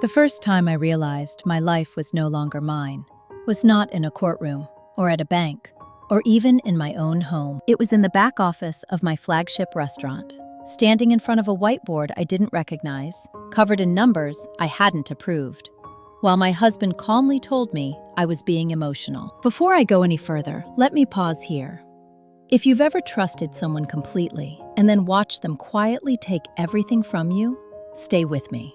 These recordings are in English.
The first time I realized my life was no longer mine was not in a courtroom or at a bank or even in my own home. It was in the back office of my flagship restaurant, standing in front of a whiteboard I didn't recognize, covered in numbers I hadn't approved, while my husband calmly told me I was being emotional. Before I go any further, let me pause here. If you've ever trusted someone completely and then watched them quietly take everything from you, stay with me.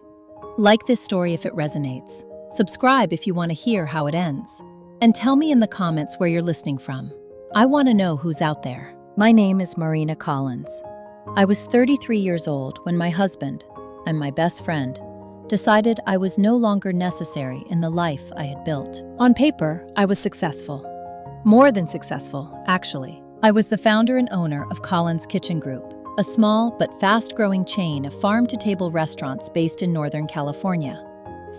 Like this story if it resonates. Subscribe if you want to hear how it ends. And tell me in the comments where you're listening from. I want to know who's out there. My name is Marina Collins. I was 33 years old when my husband and my best friend decided I was no longer necessary in the life I had built. On paper, I was successful. More than successful, actually. I was the founder and owner of Collins Kitchen Group, a small but fast-growing chain of farm-to-table restaurants based in Northern California.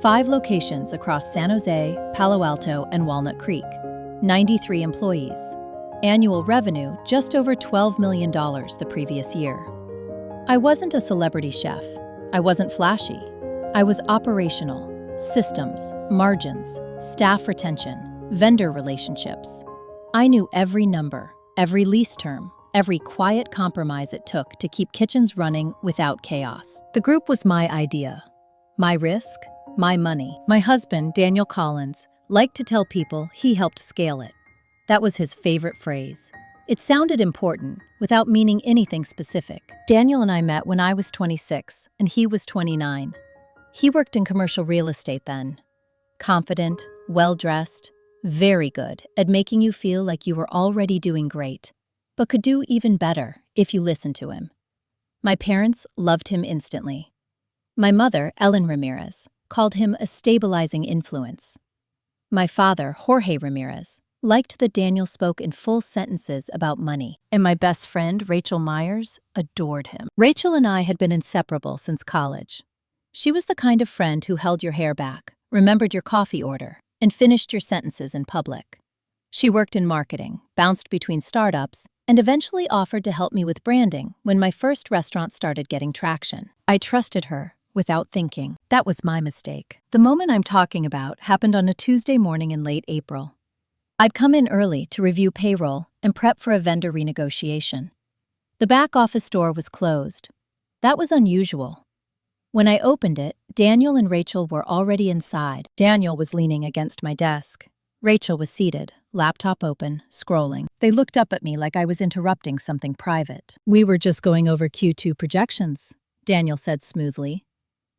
5 locations across San Jose, Palo Alto, and Walnut Creek. 93 employees. Annual revenue just over $12 million the previous year. I wasn't a celebrity chef. I wasn't flashy. I was operational, systems, margins, staff retention, vendor relationships. I knew every number, every lease term, every quiet compromise it took to keep kitchens running without chaos. The group was my idea. My risk, my money. My husband, Daniel Collins, liked to tell people he helped scale it. That was his favorite phrase. It sounded important, without meaning anything specific. Daniel and I met when I was 26 and he was 29. He worked in commercial real estate then. Confident, well-dressed, very good at making you feel like you were already doing great, but could do even better if you listened to him. My parents loved him instantly. My mother, Ellen Ramirez, called him a stabilizing influence. My father, Jorge Ramirez, liked that Daniel spoke in full sentences about money. And my best friend, Rachel Myers, adored him. Rachel and I had been inseparable since college. She was the kind of friend who held your hair back, remembered your coffee order, and finished your sentences in public. She worked in marketing, bounced between startups, and eventually offered to help me with branding when my first restaurant started getting traction. I trusted her without thinking. That was my mistake. The moment I'm talking about happened on a Tuesday morning in late April. I'd come in early to review payroll and prep for a vendor renegotiation. The back office door was closed. That was unusual. When I opened it, Daniel and Rachel were already inside. Daniel was leaning against my desk. Rachel was seated, laptop open, scrolling. They looked up at me like I was interrupting something private. "We were just going over Q2 projections," Daniel said smoothly.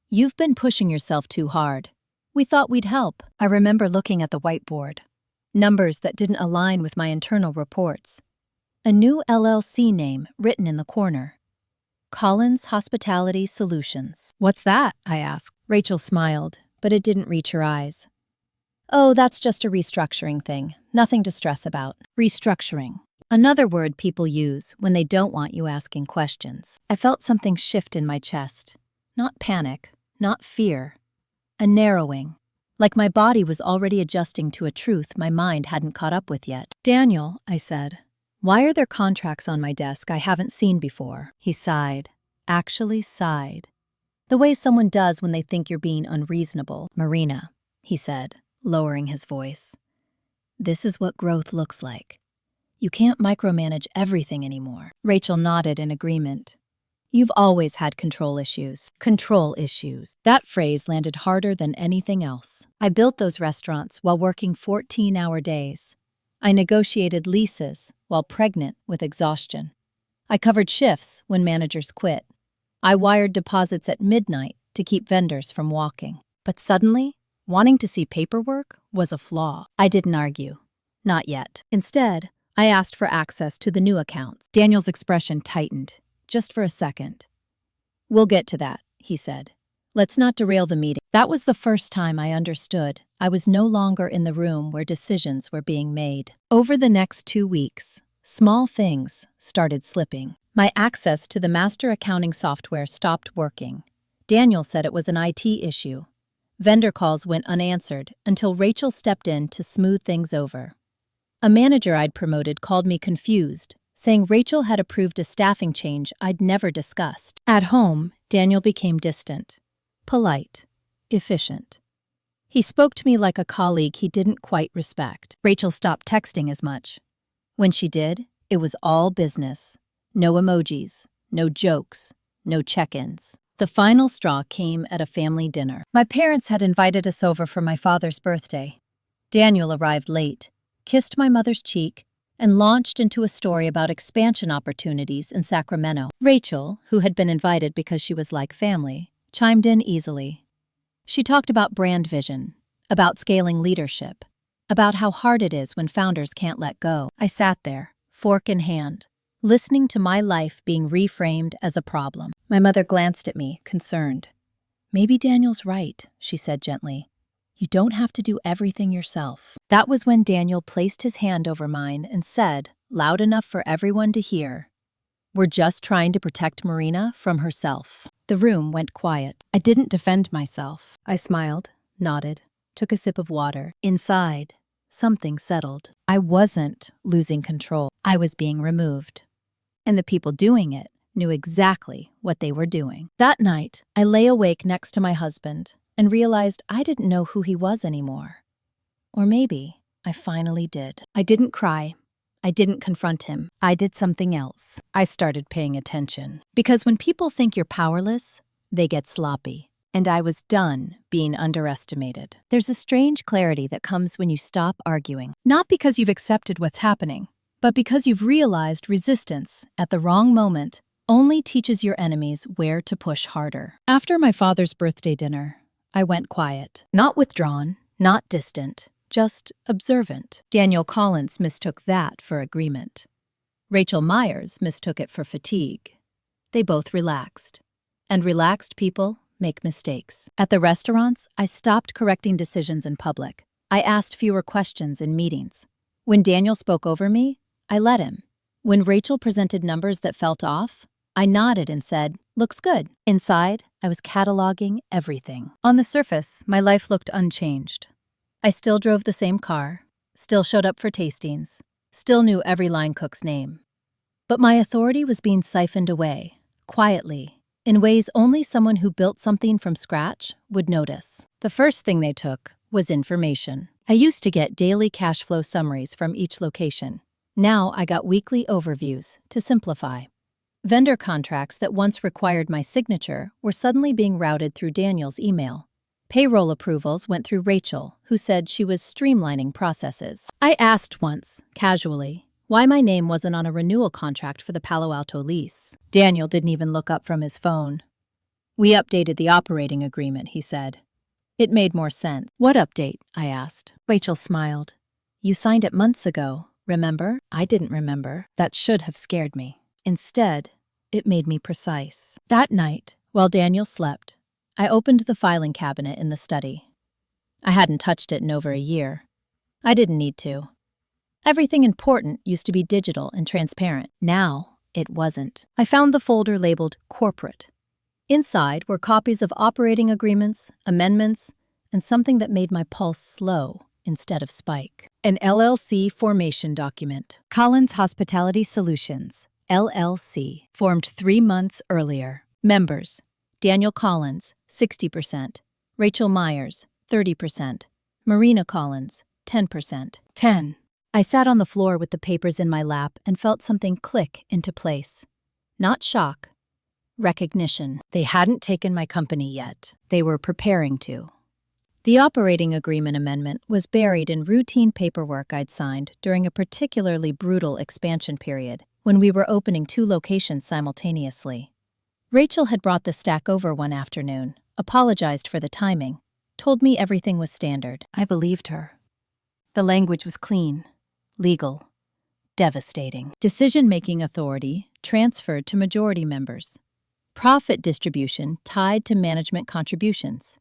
"You've been pushing yourself too hard. We thought we'd help." I remember looking at the whiteboard. Numbers that didn't align with my internal reports. A new LLC name written in the corner. Collins Hospitality Solutions. "What's that?" I asked. Rachel smiled, but it didn't reach her eyes. "Oh, that's just a restructuring thing. Nothing to stress about." Restructuring. Another word people use when they don't want you asking questions. I felt something shift in my chest. Not panic, not fear. A narrowing. Like my body was already adjusting to a truth my mind hadn't caught up with yet. "Daniel," I said, "why are there contracts on my desk I haven't seen before?" He sighed. Actually sighed. The way someone does when they think you're being unreasonable. "Marina," he said, lowering his voice. "This is what growth looks like. You can't micromanage everything anymore." Rachel nodded in agreement. "You've always had control issues." Control issues. That phrase landed harder than anything else. I built those restaurants while working 14-hour days. I negotiated leases while pregnant with exhaustion. I covered shifts when managers quit. I wired deposits at midnight to keep vendors from walking. But suddenly, wanting to see paperwork was a flaw. I didn't argue. Not yet. Instead, I asked for access to the new accounts. Daniel's expression tightened, just for a second. "We'll get to that," he said. "Let's not derail the meeting." That was the first time I understood I was no longer in the room where decisions were being made. Over the next 2 weeks, small things started slipping. My access to the master accounting software stopped working. Daniel said it was an IT issue. Vendor calls went unanswered until Rachel stepped in to smooth things over. A manager I'd promoted called me confused, saying Rachel had approved a staffing change I'd never discussed. At home, Daniel became distant, polite, efficient. He spoke to me like a colleague he didn't quite respect. Rachel stopped texting as much. When she did, it was all business. No emojis, no jokes, no check-ins. The final straw came at a family dinner. My parents had invited us over for my father's birthday. Daniel arrived late, kissed my mother's cheek, and launched into a story about expansion opportunities in Sacramento. Rachel, who had been invited because she was like family, chimed in easily. She talked about brand vision, about scaling leadership, about how hard it is when founders can't let go. I sat there, fork in hand, listening to my life being reframed as a problem. My mother glanced at me, concerned. "Maybe Daniel's right," she said gently. "You don't have to do everything yourself." That was when Daniel placed his hand over mine and said, loud enough for everyone to hear, "We're just trying to protect Marina from herself." The room went quiet. I didn't defend myself. I smiled, nodded, took a sip of water. Inside, something settled. I wasn't losing control. I was being removed. And the people doing it knew exactly what they were doing. That night, I lay awake next to my husband and realized I didn't know who he was anymore. Or maybe I finally did. I didn't cry. I didn't confront him. I did something else. I started paying attention. Because when people think you're powerless, they get sloppy. And I was done being underestimated. There's a strange clarity that comes when you stop arguing. Not because you've accepted what's happening, but because you've realized resistance at the wrong moment only teaches your enemies where to push harder. After my father's birthday dinner, I went quiet. Not withdrawn, not distant, just observant. Daniel Collins mistook that for agreement. Rachel Myers mistook it for fatigue. They both relaxed. And relaxed people make mistakes. At the restaurants, I stopped correcting decisions in public. I asked fewer questions in meetings. When Daniel spoke over me, I let him. When Rachel presented numbers that felt off, I nodded and said, "Looks good." Inside, I was cataloging everything. On the surface, my life looked unchanged. I still drove the same car, still showed up for tastings, still knew every line cook's name. But my authority was being siphoned away, quietly, in ways only someone who built something from scratch would notice. The first thing they took was information. I used to get daily cash flow summaries from each location. Now I got weekly overviews to simplify. Vendor contracts that once required my signature were suddenly being routed through Daniel's email. Payroll approvals went through Rachel, who said she was streamlining processes. I asked once, casually, why my name wasn't on a renewal contract for the Palo Alto lease. Daniel didn't even look up from his phone. "We updated the operating agreement," he said. It made more sense. "What update?" I asked. Rachel smiled. "You signed it months ago, remember?" I didn't remember. That should have scared me. Instead, it made me precise. That night, while Daniel slept, I opened the filing cabinet in the study. I hadn't touched it in over a year. I didn't need to. Everything important used to be digital and transparent. Now, it wasn't. I found the folder labeled Corporate. Inside were copies of operating agreements, amendments, and something that made my pulse slow instead of spike. An LLC formation document. Collins Hospitality Solutions, LLC, formed 3 months earlier. Members: Daniel Collins, 60%, Rachel Myers, 30%, Marina Collins, 10%. 10. I sat on the floor with the papers in my lap and felt something click into place. Not shock, recognition. They hadn't taken my company yet. They were preparing to. The operating agreement amendment was buried in routine paperwork I'd signed during a particularly brutal expansion period when we were opening 2 locations simultaneously. Rachel had brought the stack over one afternoon, apologized for the timing, told me everything was standard. I believed her. The language was clean, legal, devastating. Decision-making authority transferred to majority members. Profit distribution tied to management contributions.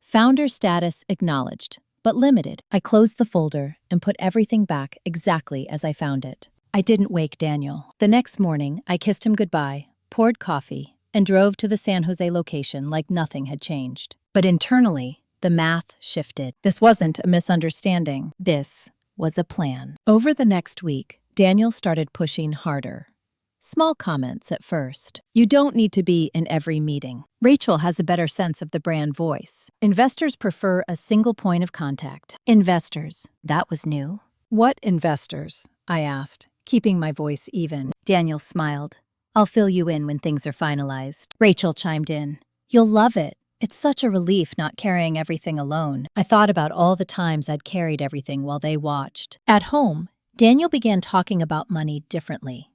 Founder status acknowledged, but limited. I closed the folder and put everything back exactly as I found it. I didn't wake Daniel. The next morning, I kissed him goodbye, poured coffee, and drove to the San Jose location like nothing had changed. But internally, the math shifted. This wasn't a misunderstanding. This was a plan. Over the next week, Daniel started pushing harder. Small comments at first. You don't need to be in every meeting. Rachel has a better sense of the brand voice. Investors prefer a single point of contact. Investors. That was new. What investors? I asked, keeping my voice even. Daniel smiled. I'll fill you in when things are finalized. Rachel chimed in. You'll love it. It's such a relief not carrying everything alone. I thought about all the times I'd carried everything while they watched. At home, Daniel began talking about money differently.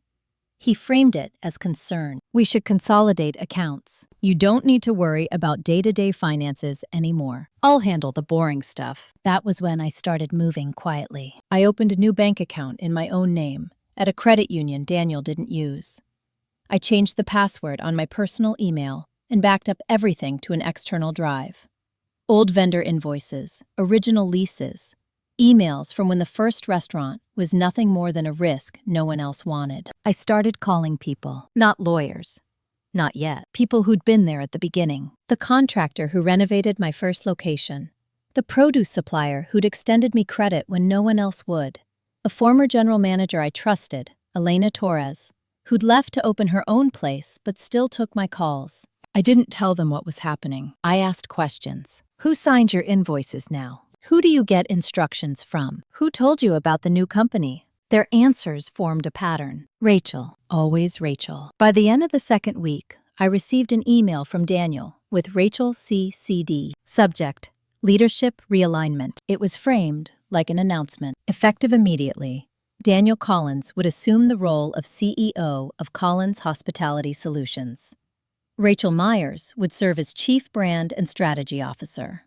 He framed it as concern. We should consolidate accounts. You don't need to worry about day-to-day finances anymore. I'll handle the boring stuff. That was when I started moving quietly. I opened a new bank account in my own name, at a credit union Daniel didn't use. I changed the password on my personal email and backed up everything to an external drive. Old vendor invoices, original leases, emails from when the first restaurant was nothing more than a risk no one else wanted. I started calling people, not lawyers. Not yet. People who'd been there at the beginning. The contractor who renovated my first location. The produce supplier who'd extended me credit when no one else would. A former general manager I trusted, Elena Torres, who'd left to open her own place but still took my calls. I didn't tell them what was happening. I asked questions. Who signed your invoices now? Who do you get instructions from? Who told you about the new company? Their answers formed a pattern. Rachel. Always Rachel. By the end of the second week, I received an email from Daniel with Rachel CCD. Subject: Leadership Realignment. It was framed like an announcement. Effective immediately, Daniel Collins would assume the role of CEO of Collins Hospitality Solutions. Rachel Myers would serve as Chief Brand and Strategy Officer.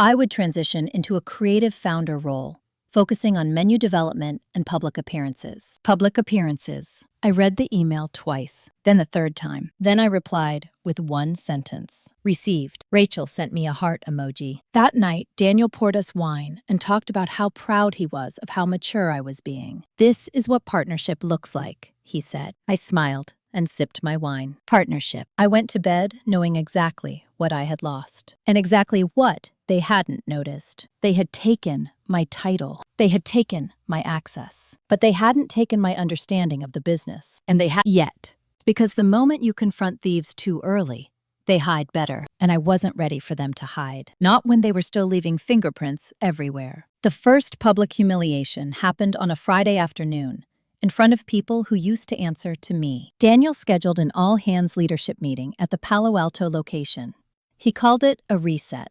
I would transition into a creative founder role, focusing on menu development and public appearances. Public appearances. I read the email twice, then the third time. Then I replied with one sentence. Received. Rachel sent me a heart emoji. That night, Daniel poured us wine and talked about how proud he was of how mature I was being. This is what partnership looks like, he said. I smiled and sipped my wine. Partnership. I went to bed knowing exactly what I had lost, and exactly what they hadn't noticed. They had taken my title. They had taken my access. But they hadn't taken my understanding of the business. And they hadn't yet. Because the moment you confront thieves too early, they hide better. And I wasn't ready for them to hide. Not when they were still leaving fingerprints everywhere. The first public humiliation happened on a Friday afternoon, in front of people who used to answer to me. Daniel scheduled an all-hands leadership meeting at the Palo Alto location. He called it a reset.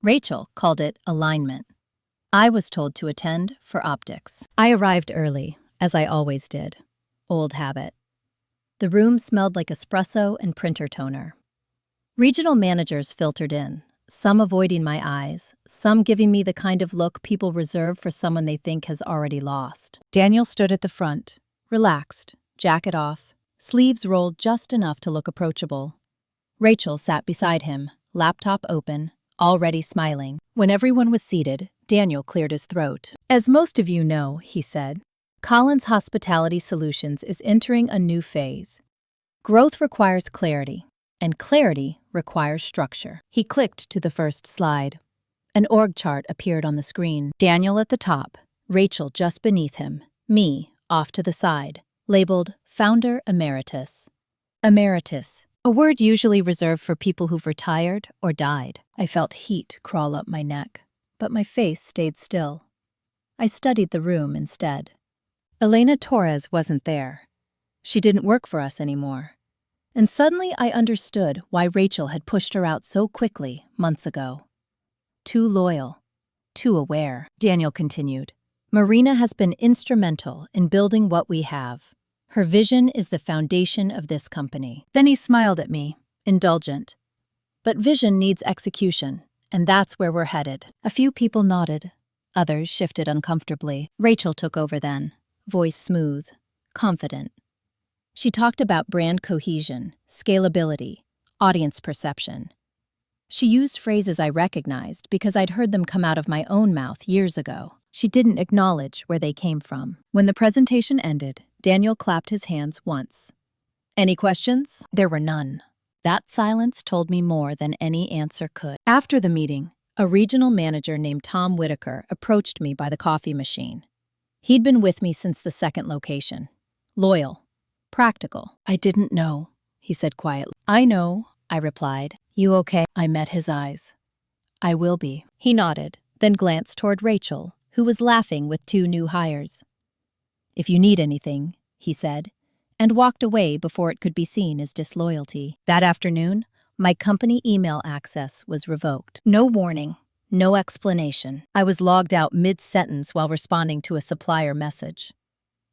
Rachel called it alignment. I was told to attend for optics. I arrived early, as I always did. Old habit. The room smelled like espresso and printer toner. Regional managers filtered in, some avoiding my eyes, some giving me the kind of look people reserve for someone they think has already lost. Daniel stood at the front, relaxed, jacket off, sleeves rolled just enough to look approachable. Rachel sat beside him, laptop open, already smiling. When everyone was seated, Daniel cleared his throat. As most of you know, he said, Collins Hospitality Solutions is entering a new phase. Growth requires clarity, and clarity requires structure. He clicked to the first slide. An org chart appeared on the screen. Daniel at the top, Rachel just beneath him, me off to the side, labeled Founder Emeritus. Emeritus. A word usually reserved for people who've retired or died. I felt heat crawl up my neck, but my face stayed still. I studied the room instead. Elena Torres wasn't there. She didn't work for us anymore. And suddenly I understood why Rachel had pushed her out so quickly months ago. Too loyal, too aware. Daniel continued. Marina has been instrumental in building what we have. Her vision is the foundation of this company. Then he smiled at me, indulgent. But vision needs execution, and that's where we're headed. A few people nodded. Others shifted uncomfortably. Rachel took over then, voice smooth, confident. She talked about brand cohesion, scalability, audience perception. She used phrases I recognized because I'd heard them come out of my own mouth years ago. She didn't acknowledge where they came from. When the presentation ended, Daniel clapped his hands once. Any questions? There were none. That silence told me more than any answer could. After the meeting, a regional manager named Tom Whitaker approached me by the coffee machine. He'd been with me since the second location. Loyal, practical. I didn't know, he said quietly. I know, I replied. You okay? I met his eyes. I will be. He nodded, then glanced toward Rachel, who was laughing with 2 new hires. If you need anything, he said, and walked away before it could be seen as disloyalty. That afternoon, my company email access was revoked. No warning, no explanation. I was logged out mid-sentence while responding to a supplier message.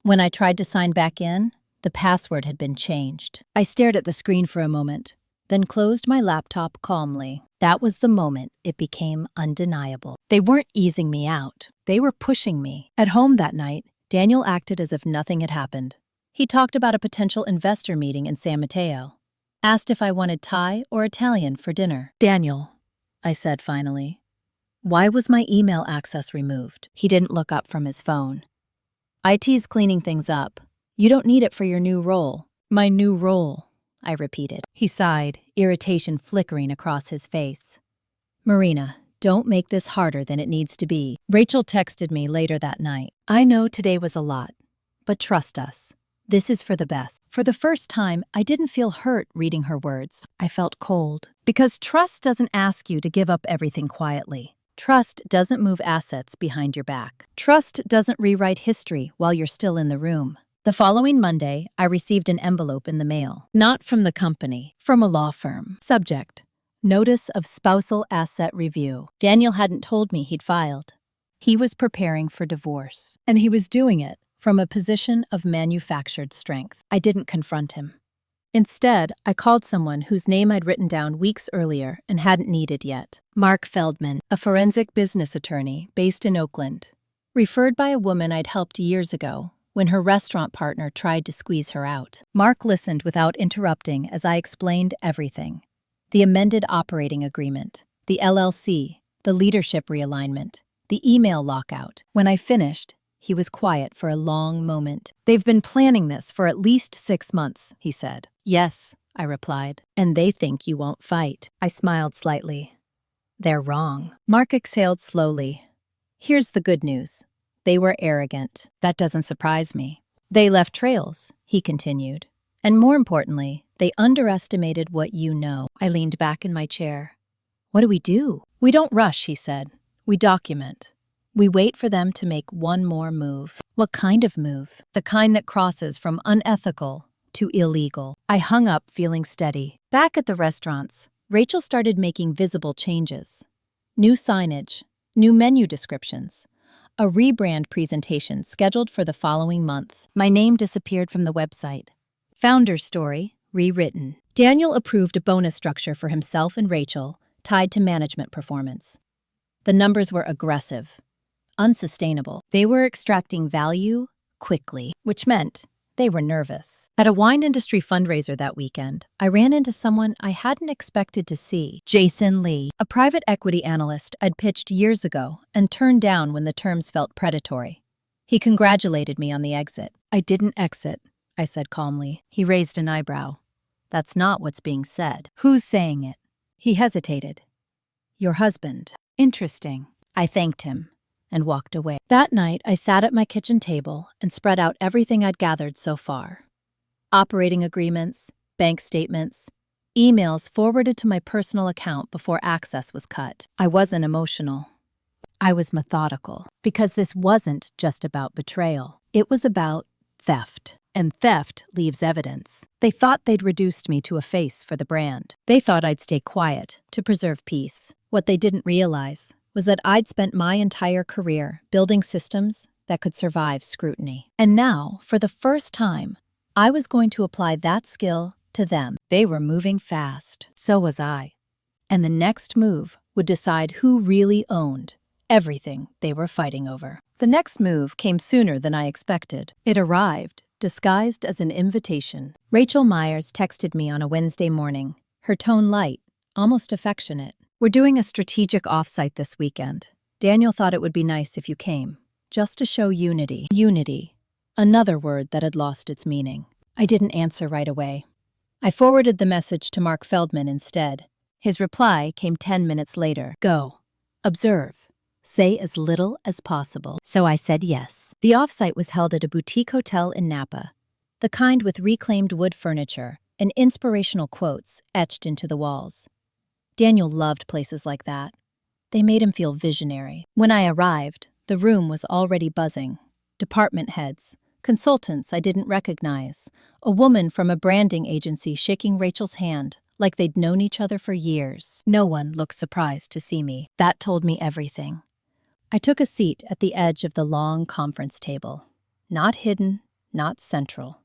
When I tried to sign back in, the password had been changed. I stared at the screen for a moment, then closed my laptop calmly. That was the moment it became undeniable. They weren't easing me out. They were pushing me. At home that night, Daniel acted as if nothing had happened. He talked about a potential investor meeting in San Mateo. Asked if I wanted Thai or Italian for dinner. Daniel, I said finally, why was my email access removed? He didn't look up from his phone. IT's cleaning things up. You don't need it for your new role. My new role, I repeated. He sighed, irritation flickering across his face. Marina, don't make this harder than it needs to be. Rachel texted me later that night. I know today was a lot, but trust us. This is for the best. For the first time, I didn't feel hurt reading her words. I felt cold. Because trust doesn't ask you to give up everything quietly. Trust doesn't move assets behind your back. Trust doesn't rewrite history while you're still in the room. The following Monday, I received an envelope in the mail. Not from the company, from a law firm. Subject: Notice of Spousal Asset Review. Daniel hadn't told me he'd filed. He was preparing for divorce, and he was doing it from a position of manufactured strength. I didn't confront him. Instead, I called someone whose name I'd written down weeks earlier and hadn't needed yet. Mark Feldman, a forensic business attorney based in Oakland. Referred by a woman I'd helped years ago when her restaurant partner tried to squeeze her out. Mark listened without interrupting as I explained everything. The amended operating agreement, the LLC, the leadership realignment, the email lockout. When I finished, he was quiet for a long moment. They've been planning this for at least 6 months, he said. Yes, I replied. And they think you won't fight. I smiled slightly. They're wrong. Mark exhaled slowly. Here's the good news. They were arrogant. That doesn't surprise me. They left trails, he continued. And more importantly, they underestimated what you know. I leaned back in my chair. What do we do? We don't rush, he said. We document. We wait for them to make one more move. What kind of move? The kind that crosses from unethical to illegal. I hung up, feeling steady. Back at the restaurants, Rachel started making visible changes. New signage, new menu descriptions, a rebrand presentation scheduled for the following month. My name disappeared from the website. Founder's story, rewritten. Daniel approved a bonus structure for himself and Rachel tied to management performance. The numbers were aggressive. Unsustainable. They were extracting value quickly, which meant they were nervous. At a wine industry fundraiser that weekend, I ran into someone I hadn't expected to see. Jason Lee, a private equity analyst I'd pitched years ago and turned down when the terms felt predatory. He congratulated me on the exit. I didn't exit, I said calmly. He raised an eyebrow. That's not what's being said. Who's saying it? He hesitated. Your husband. Interesting. I thanked him and walked away. That night, I sat at my kitchen table and spread out everything I'd gathered so far. Operating agreements, bank statements, emails forwarded to my personal account before access was cut. I wasn't emotional. I was methodical, because this wasn't just about betrayal. It was about theft. And theft leaves evidence. They thought they'd reduced me to a face for the brand. They thought I'd stay quiet to preserve peace. What they didn't realize was that I'd spent my entire career building systems that could survive scrutiny. And now, for the first time, I was going to apply that skill to them. They were moving fast. So was I. And the next move would decide who really owned everything they were fighting over. The next move came sooner than I expected. It arrived, disguised as an invitation. Rachel Myers texted me on a Wednesday morning, her tone light, almost affectionate. We're doing a strategic offsite this weekend. Daniel thought it would be nice if you came, just to show unity. Unity, another word that had lost its meaning. I didn't answer right away. I forwarded the message to Mark Feldman instead. His reply came 10 minutes later. Go. Observe. Say as little as possible. So I said yes. The offsite was held at a boutique hotel in Napa. the kind with reclaimed wood furniture and inspirational quotes etched into the walls. Daniel loved places like that. They made him feel visionary. When I arrived, the room was already buzzing. Department heads, consultants I didn't recognize, a woman from a branding agency shaking Rachel's hand like they'd known each other for years. No one looked surprised to see me. That told me everything. I took a seat at the edge of the long conference table. Not hidden, not central.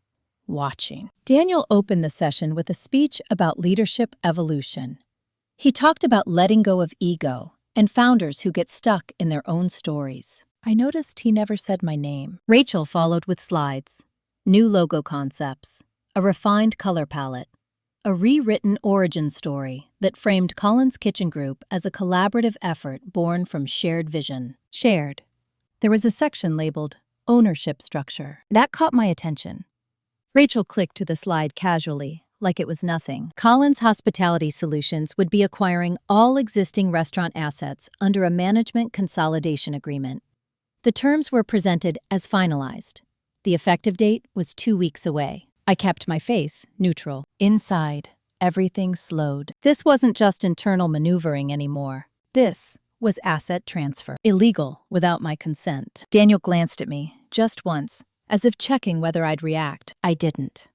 Watching. Daniel opened the session with a speech about leadership evolution. He talked about letting go of ego and founders who get stuck in their own stories. I noticed he never said my name. Rachel followed with slides, new logo concepts, a refined color palette, a rewritten origin story that framed Colin's Kitchen Group as a collaborative effort born from shared vision. Shared. There was a section labeled Ownership Structure. That caught my attention. Rachel clicked to the slide casually, like it was nothing. Colin's Hospitality Solutions would be acquiring all existing restaurant assets under a management consolidation agreement. The terms were presented as finalized. The effective date was 2 weeks away. I kept my face neutral. Inside, everything slowed. This wasn't just internal maneuvering anymore. This was asset transfer. Illegal without my consent. Daniel glanced at me, just once, as if checking whether I'd react. I didn't.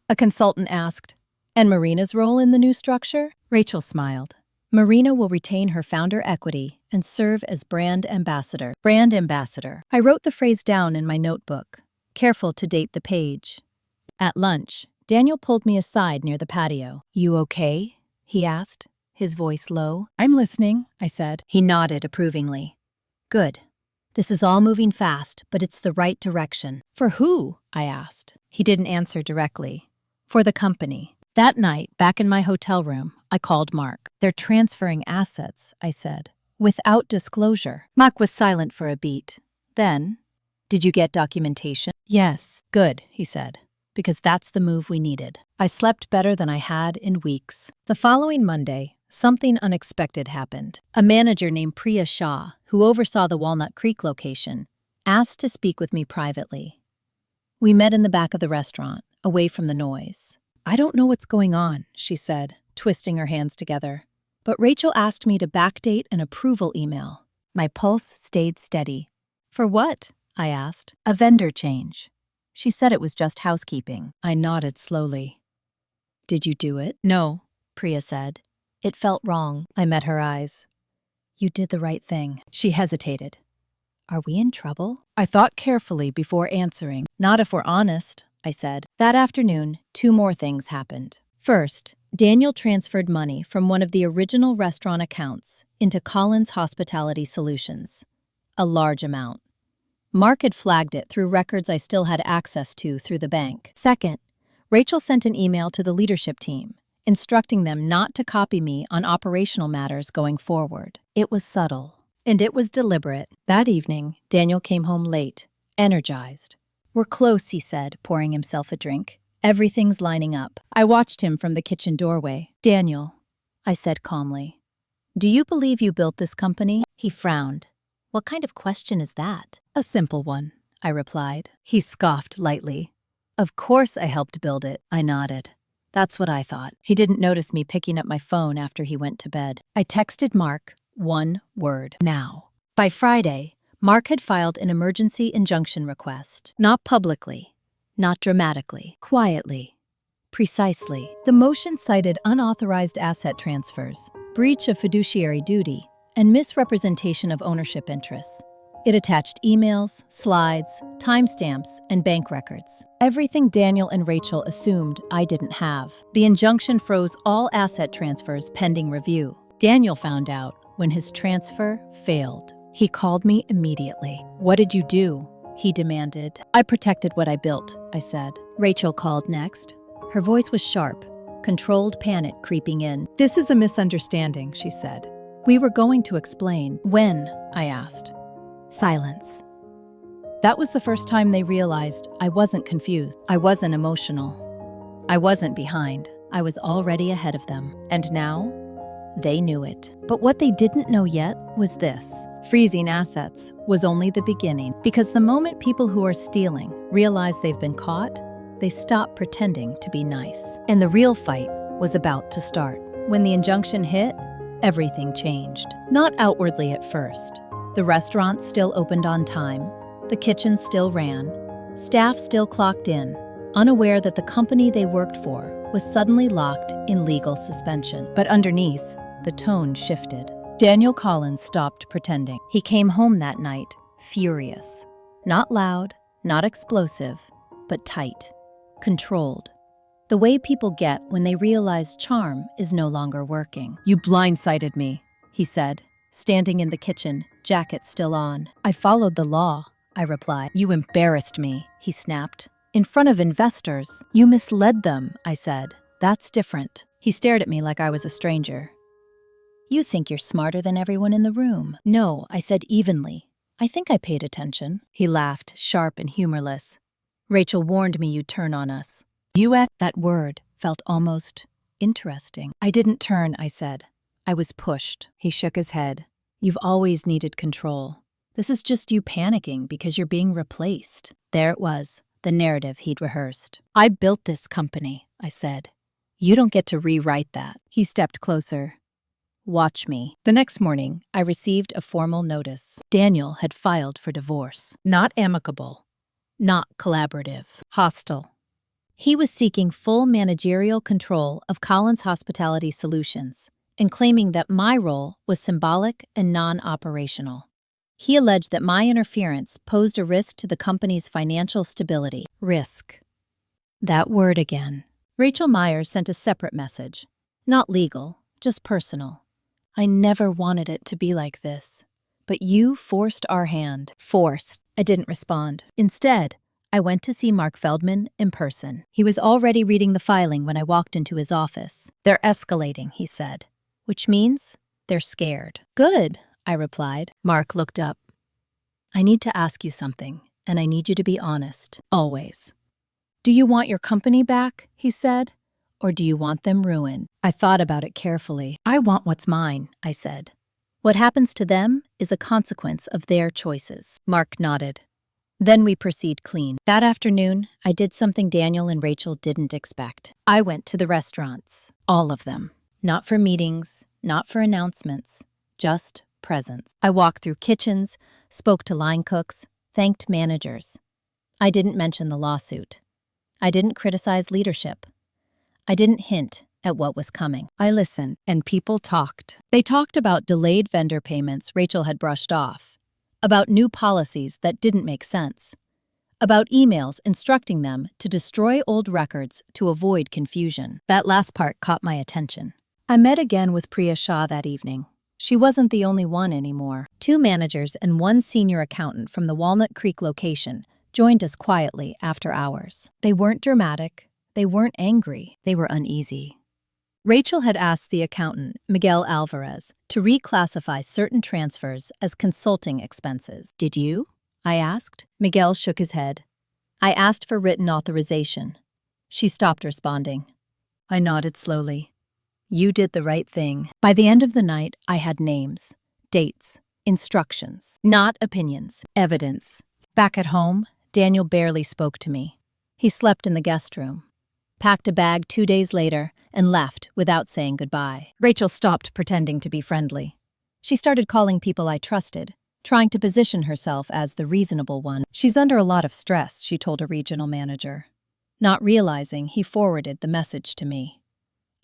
A consultant asked, "And Marina's role in the new structure?" Rachel smiled. "Marina will retain her founder equity and serve as brand ambassador." Brand ambassador. I wrote the phrase down in my notebook, careful to date the page. At lunch, Daniel pulled me aside near the patio. "You okay?" he asked, his voice low. "I'm listening," I said. He nodded approvingly. "Good. This is all moving fast, but it's the right direction." "For who?" I asked. He didn't answer directly. "For the company." That night, back in my hotel room, I called Mark. "They're transferring assets," I said, without disclosure. Mark was silent for a beat. Then, "Did you get documentation?" "Yes." "Good," he said, "because that's the move we needed." I slept better than I had in weeks. The following Monday, something unexpected happened. A manager named Priya Shah, who oversaw the Walnut Creek location, asked to speak with me privately. We met in the back of the restaurant, away from the noise. "I don't know what's going on," she said, twisting her hands together. But Rachel asked me to backdate an approval email. My pulse stayed steady. "For what?" I asked. "A vendor change." She said it was just housekeeping. I nodded slowly. "Did you do it?" "No," Priya said. "It felt wrong." I met her eyes. "You did the right thing." She hesitated. "Are we in trouble?" I thought carefully before answering. "Not if we're honest," I said. That afternoon, 2 more things happened. First, Daniel transferred money from one of the original restaurant accounts into Colin's Hospitality Solutions. A large amount. Mark had flagged it through records I still had access to through the bank. Second, Rachel sent an email to the leadership team, instructing them not to copy me on operational matters going forward. It was subtle. And it was deliberate. That evening, Daniel came home late, energized. "We're close," he said, pouring himself a drink. "Everything's lining up." I watched him from the kitchen doorway. "Daniel," I said calmly, "do you believe you built this company?" He frowned. "What kind of question is that?" "A simple one," I replied. He scoffed lightly. "Of course I helped build it." I nodded. That's what I thought. He didn't notice me picking up my phone after he went to bed. I texted Mark, 1 word: now. By Friday, Mark had filed an emergency injunction request. Not publicly, not dramatically, quietly, precisely. The motion cited unauthorized asset transfers, breach of fiduciary duty, and misrepresentation of ownership interests. It attached emails, slides, timestamps, and bank records. Everything Daniel and Rachel assumed I didn't have. The injunction froze all asset transfers pending review. Daniel found out when his transfer failed. He called me immediately. "What did you do?" he demanded. "I protected what I built," I said. Rachel called next. Her voice was sharp, controlled panic creeping in. "This is a misunderstanding," she said. "We were going to explain." "When?" I asked. Silence. That was the first time they realized I wasn't confused. I wasn't emotional. I wasn't behind. I was already ahead of them. And now, they knew it. But what they didn't know yet was this. Freezing assets was only the beginning. Because the moment people who are stealing realize they've been caught, They stopped pretending to be nice. And the real fight was about to start. When the injunction hit, everything changed. Not outwardly at first. The restaurant still opened on time. The kitchen still ran. Staff still clocked in, unaware that the company they worked for was suddenly locked in legal suspension. But underneath, the tone shifted. Daniel Collins stopped pretending. He came home that night, furious. Not loud, not explosive, but tight, controlled. The way people get when they realize charm is no longer working. "You blindsided me," he said, standing in the kitchen, jacket still on. "I followed the law," I replied. "You embarrassed me," he snapped. "In front of investors." "You misled them," I said. "That's different." He stared at me like I was a stranger. "You think you're smarter than everyone in the room." "No," I said evenly. "I think I paid attention." He laughed, sharp and humorless. "Rachel warned me you'd turn on us." That word felt almost interesting. "I didn't turn," I said. "I was pushed." He shook his head. "You've always needed control. This is just you panicking because you're being replaced." There it was, the narrative he'd rehearsed. "I built this company," I said. "You don't get to rewrite that." He stepped closer. "Watch me." The next morning, I received a formal notice. Daniel had filed for divorce. Not amicable. Not collaborative. Hostile. He was seeking full managerial control of Collins Hospitality Solutions and claiming that my role was symbolic and non-operational. He alleged that my interference posed a risk to the company's financial stability. Risk. That word again. Rachel Myers sent a separate message. Not legal, just personal. "I never wanted it to be like this. But you forced our hand." Forced. I didn't respond. Instead, I went to see Mark Feldman in person. He was already reading the filing when I walked into his office. "They're escalating," he said, "which means they're scared." "Good," I replied. Mark looked up. "I need to ask you something, and I need you to be honest, always." "Do you want your company back?" he said. "Or do you want them ruined?" I thought about it carefully. "I want what's mine," I said. "What happens to them is a consequence of their choices." Mark nodded. Then we proceed clean. That afternoon, I did something Daniel and Rachel didn't expect. I went to the restaurants. All of them. Not for meetings, not for announcements, just presence. I walked through kitchens, spoke to line cooks, thanked managers. I didn't mention the lawsuit. I didn't criticize leadership. I didn't hint at what was coming. I listened, and people talked. They talked about delayed vendor payments Rachel had brushed off, about new policies that didn't make sense, about emails instructing them to destroy old records to avoid confusion. That last part caught my attention. I met again with Priya Shah that evening. She wasn't the only one anymore. 2 managers and 1 senior accountant from the Walnut Creek location joined us quietly after hours. They weren't dramatic. They weren't angry. They were uneasy. Rachel had asked the accountant, Miguel Alvarez, to reclassify certain transfers as consulting expenses. "Did you?" I asked. Miguel shook his head. "I asked for written authorization." She stopped responding. I nodded slowly. "You did the right thing." By the end of the night, I had names, dates, instructions, not opinions, evidence. Back at home, Daniel barely spoke to me. He slept in the guest room, packed a bag 2 days later, and left without saying goodbye. Rachel stopped pretending to be friendly. She started calling people I trusted, trying to position herself as the reasonable one. "She's under a lot of stress," she told a regional manager. Not realizing, he forwarded the message to me.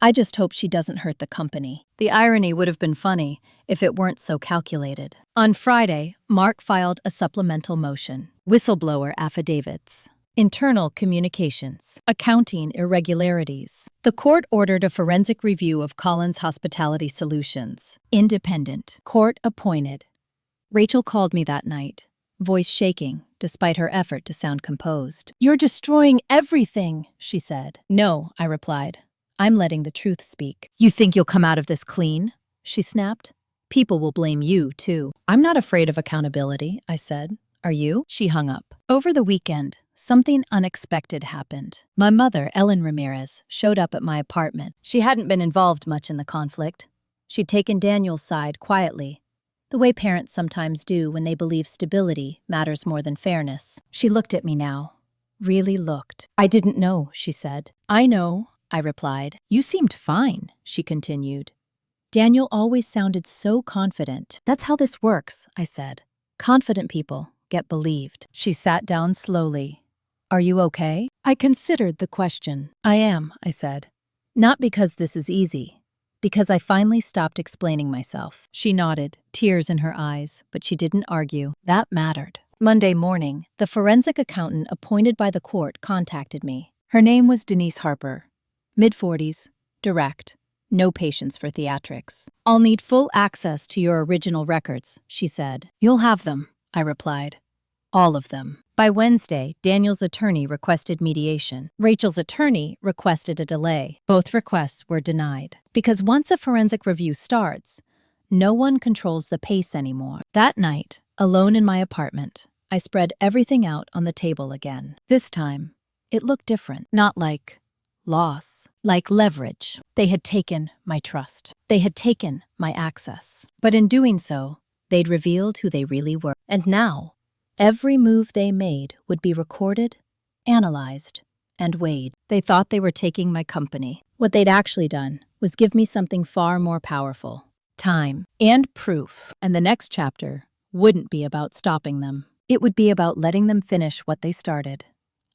"I just hope she doesn't hurt the company." The irony would have been funny if it weren't so calculated. On Friday, Mark filed a supplemental motion. Whistleblower affidavits. Internal communications. Accounting irregularities. The court ordered a forensic review of Collins Hospitality Solutions. Independent. Court appointed. Rachel called me that night, voice shaking despite her effort to sound composed. "You're destroying everything," she said. "No," I replied. "I'm letting the truth speak." "You think you'll come out of this clean?" she snapped. "People will blame you, too." "I'm not afraid of accountability," I said. "Are you?" She hung up. Over the weekend, something unexpected happened. My mother, Ellen Ramirez, showed up at my apartment. She hadn't been involved much in the conflict. She'd taken Daniel's side quietly, the way parents sometimes do when they believe stability matters more than fairness. She looked at me now, really looked. I didn't know, she said. I know, I replied. You seemed fine, she continued. Daniel always sounded so confident. That's how this works, I said. Confident people get believed. She sat down slowly. Are you okay? I considered the question. I am, I said. Not because this is easy, because I finally stopped explaining myself. She nodded, tears in her eyes, but she didn't argue. That mattered. Monday morning, the forensic accountant appointed by the court contacted me. Her name was Denise Harper. Mid-40s, direct, no patience for theatrics. I'll need full access to your original records, she said. You'll have them, I replied. All of them. By Wednesday, Daniel's attorney requested mediation. Rachel's attorney requested a delay. Both requests were denied. Because once a forensic review starts, no one controls the pace anymore. That night, alone in my apartment, I spread everything out on the table again. This time, it looked different. Not like loss, like leverage. They had taken my trust. They had taken my access. But in doing so, they'd revealed who they really were. And now, every move they made would be recorded, analyzed, and weighed. They thought they were taking my company. What they'd actually done was give me something far more powerful. Time and proof. And the next chapter wouldn't be about stopping them. It would be about letting them finish what they started.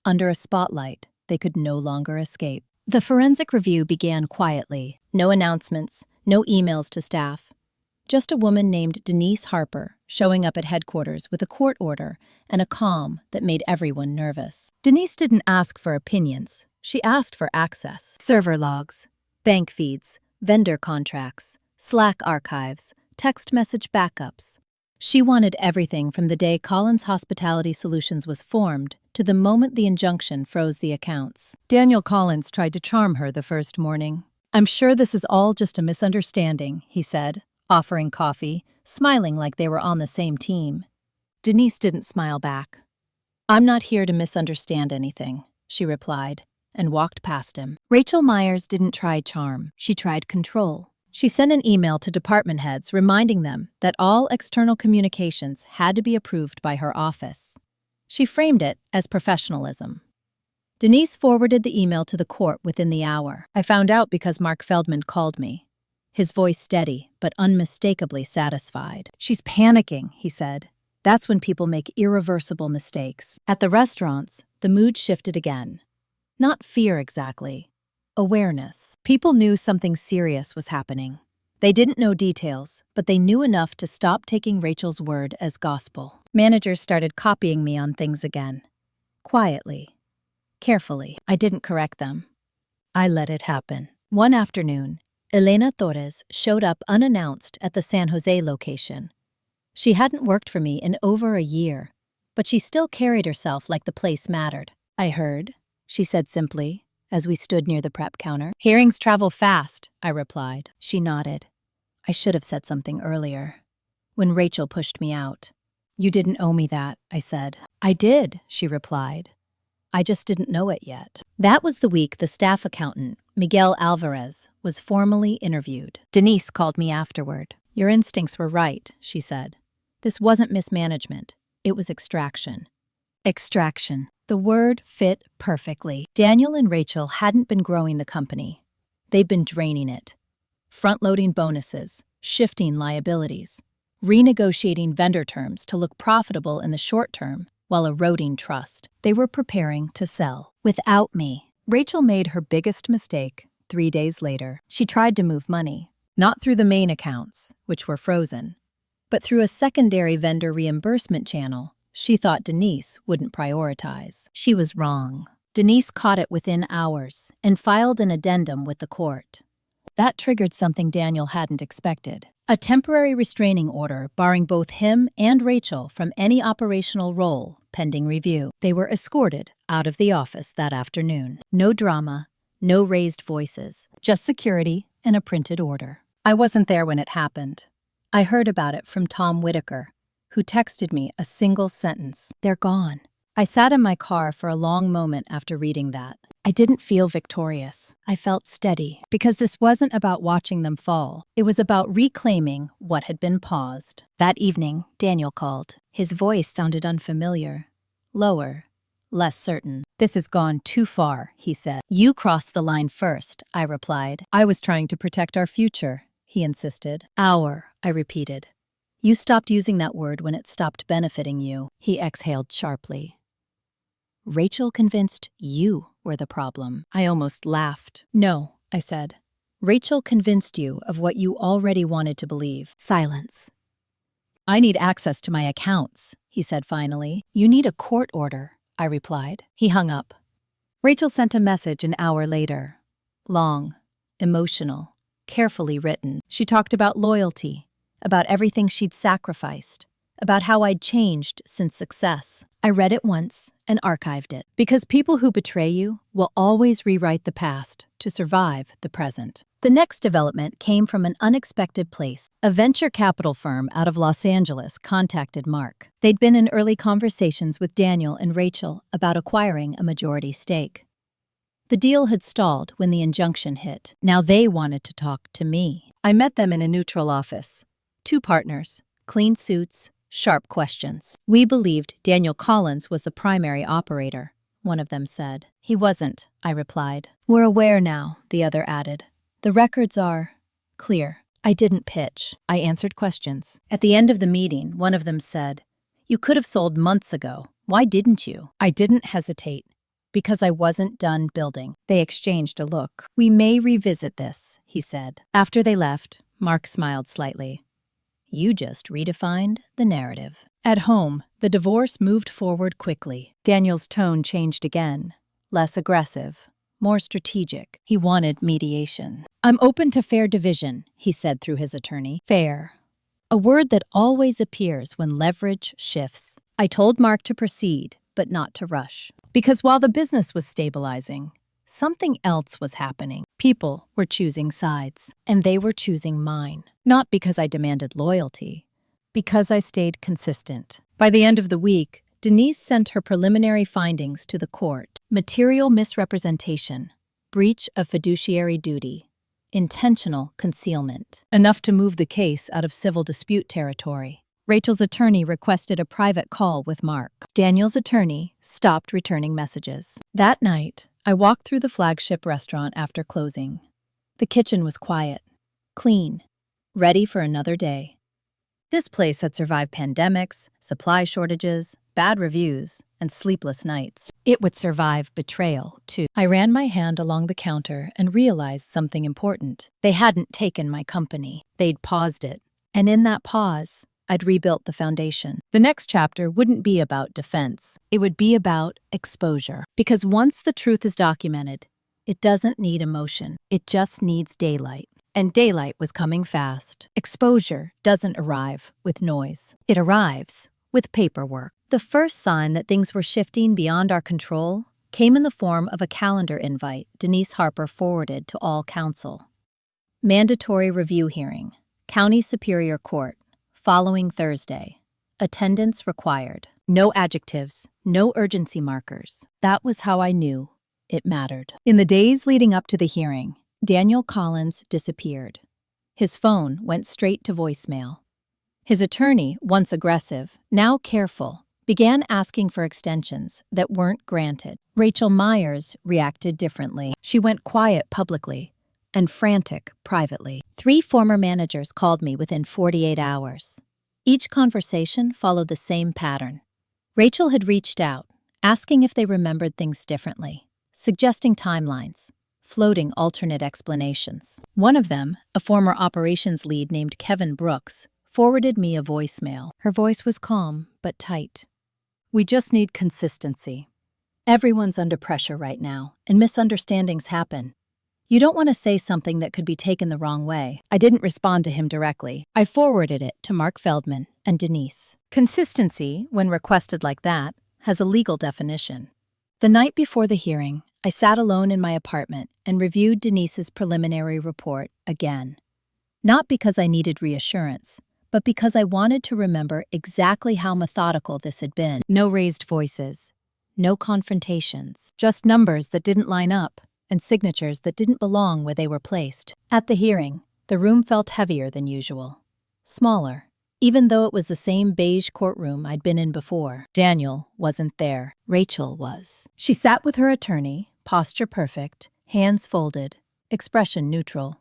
Under a spotlight they could no longer escape. The forensic review began quietly. No announcements, no emails to staff. Just a woman named Denise Harper showing up at headquarters with a court order and a calm that made everyone nervous. Denise didn't ask for opinions. She asked for access. Server logs, bank feeds, vendor contracts, Slack archives, text message backups. She wanted everything from the day Collins Hospitality Solutions was formed to the moment the injunction froze the accounts. Daniel Collins tried to charm her the first morning. I'm sure this is all just a misunderstanding, he said, offering coffee, smiling like they were on the same team. Denise didn't smile back. I'm not here to misunderstand anything, she replied, and walked past him. Rachel Myers didn't try charm. She tried control. She sent an email to department heads reminding them that all external communications had to be approved by her office. She framed it as professionalism. Denise forwarded the email to the court within the hour. I found out because Mark Feldman called me. His voice steady, but unmistakably satisfied. She's panicking, he said. That's when people make irreversible mistakes. At the restaurants, the mood shifted again. Not fear exactly. Awareness. People knew something serious was happening. They didn't know details, but they knew enough to stop taking Rachel's word as gospel. Managers started copying me on things again. Quietly. Carefully. I didn't correct them. I let it happen. One afternoon, Elena Torres showed up unannounced at the San Jose location. She hadn't worked for me in over a year, but she still carried herself like the place mattered. I heard, she said simply, as we stood near the prep counter. Hearings travel fast, I replied. She nodded. I should have said something earlier. When Rachel pushed me out. You didn't owe me that, I said. I did, she replied. I just didn't know it yet. That was the week the staff accountant, Miguel Alvarez, was formally interviewed. Denise called me afterward. Your instincts were right, she said. This wasn't mismanagement. It was extraction. Extraction. The word fit perfectly. Daniel and Rachel hadn't been growing the company. They'd been draining it. Front-loading bonuses, shifting liabilities, renegotiating vendor terms to look profitable in the short term while eroding trust. They were preparing to sell. Without me. Rachel made her biggest mistake 3 days later. She tried to move money, not through the main accounts, which were frozen, but through a secondary vendor reimbursement channel she thought Denise wouldn't prioritize. She was wrong. Denise caught it within hours and filed an addendum with the court. That triggered something Daniel hadn't expected. A temporary restraining order barring both him and Rachel from any operational role pending review. They were escorted out of the office that afternoon. No drama, no raised voices, just security and a printed order. I wasn't there when it happened. I heard about it from Tom Whitaker, who texted me a single sentence. They're gone. I sat in my car for a long moment after reading that. I didn't feel victorious. I felt steady, because this wasn't about watching them fall. It was about reclaiming what had been paused. That evening, Daniel called. His voice sounded unfamiliar. Lower, less certain. "This has gone too far," he said. "You crossed the line first," I replied. "I was trying to protect our future," he insisted. "Our," I repeated. "You stopped using that word when it stopped benefiting you," he exhaled sharply. "Rachel convinced you were the problem." I almost laughed. "No," I said. "Rachel convinced you of what you already wanted to believe." Silence. "I need access to my accounts," he said finally. "You need a court order," I replied. He hung up. Rachel sent a message an hour later. Long, emotional, carefully written. She talked about loyalty, about everything she'd sacrificed, about how I'd changed since success. I read it once and archived it. Because people who betray you will always rewrite the past to survive the present. The next development came from an unexpected place. A venture capital firm out of Los Angeles contacted Mark. They'd been in early conversations with Daniel and Rachel about acquiring a majority stake. The deal had stalled when the injunction hit. Now they wanted to talk to me. I met them in a neutral office. 2 partners, clean suits, sharp questions. "We believed Daniel Collins was the primary operator," one of them said. "He wasn't," I replied. "We're aware now," the other added. "The records are clear." I didn't pitch. I answered questions. At the end of the meeting, one of them said, "You could have sold months ago. Why didn't you?" I didn't hesitate. "Because I wasn't done building." They exchanged a look. "We may revisit this," he said. After they left, Mark smiled slightly. "You just redefined the narrative." At home, the divorce moved forward quickly. Daniel's tone changed again, less aggressive, more strategic. He wanted mediation. "I'm open to fair division," he said through his attorney. Fair. A word that always appears when leverage shifts. I told Mark to proceed, but not to rush. Because while the business was stabilizing, something else was happening. People were choosing sides, and they were choosing mine. Not because I demanded loyalty, because I stayed consistent. By the end of the week, Denise sent her preliminary findings to the court. Material misrepresentation, breach of fiduciary duty, intentional concealment. Enough to move the case out of civil dispute territory. Rachel's attorney requested a private call with Mark. Daniel's attorney stopped returning messages. That night, I walked through the flagship restaurant after closing. The kitchen was quiet, clean, ready for another day. This place had survived pandemics, supply shortages, bad reviews, and sleepless nights. It would survive betrayal, too. I ran my hand along the counter and realized something important. They hadn't taken my company. They'd paused it. And in that pause, I'd rebuilt the foundation. The next chapter wouldn't be about defense. It would be about exposure. Because once the truth is documented, it doesn't need emotion. It just needs daylight. And daylight was coming fast. Exposure doesn't arrive with noise. It arrives with paperwork. The first sign that things were shifting beyond our control came in the form of a calendar invite Denise Harper forwarded to all counsel. Mandatory review hearing, County Superior Court, following Thursday. Attendance required. No adjectives, no urgency markers. That was how I knew it mattered. In the days leading up to the hearing, Daniel Collins disappeared. His phone went straight to voicemail. His attorney, once aggressive, now careful, began asking for extensions that weren't granted. Rachel Myers reacted differently. She went quiet publicly and frantic privately. 3 former managers called me within 48 hours. Each conversation followed the same pattern. Rachel had reached out, asking if they remembered things differently, suggesting timelines, floating alternate explanations. One of them, a former operations lead named Kevin Brooks, forwarded me a voicemail. Her voice was calm but tight. "We just need consistency. Everyone's under pressure right now, and misunderstandings happen. You don't want to say something that could be taken the wrong way." I didn't respond to him directly. I forwarded it to Mark Feldman and Denise. Consistency, when requested like that, has a legal definition. The night before the hearing, I sat alone in my apartment and reviewed Denise's preliminary report again. Not because I needed reassurance, but because I wanted to remember exactly how methodical this had been. No raised voices, no confrontations, just numbers that didn't line up and signatures that didn't belong where they were placed. At the hearing, the room felt heavier than usual. Smaller, even though it was the same beige courtroom I'd been in before. Daniel wasn't there. Rachel was. She sat with her attorney, posture perfect, hands folded, expression neutral.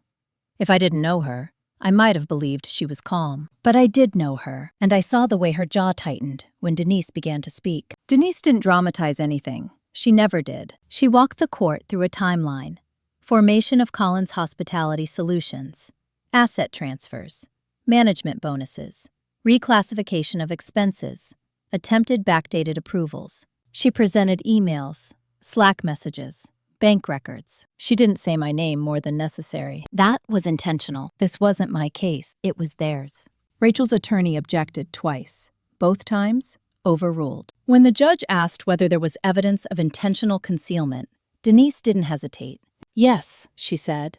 If I didn't know her, I might have believed she was calm. But I did know her, and I saw the way her jaw tightened when Denise began to speak. Denise didn't dramatize anything. She never did. She walked the court through a timeline. Formation of Collins Hospitality Solutions, asset transfers, management bonuses, reclassification of expenses, attempted backdated approvals. She presented emails, Slack messages, bank records. She didn't say my name more than necessary. That was intentional. This wasn't my case. It was theirs. Rachel's attorney objected twice. Both times, overruled. When the judge asked whether there was evidence of intentional concealment, Denise didn't hesitate. Yes, she said,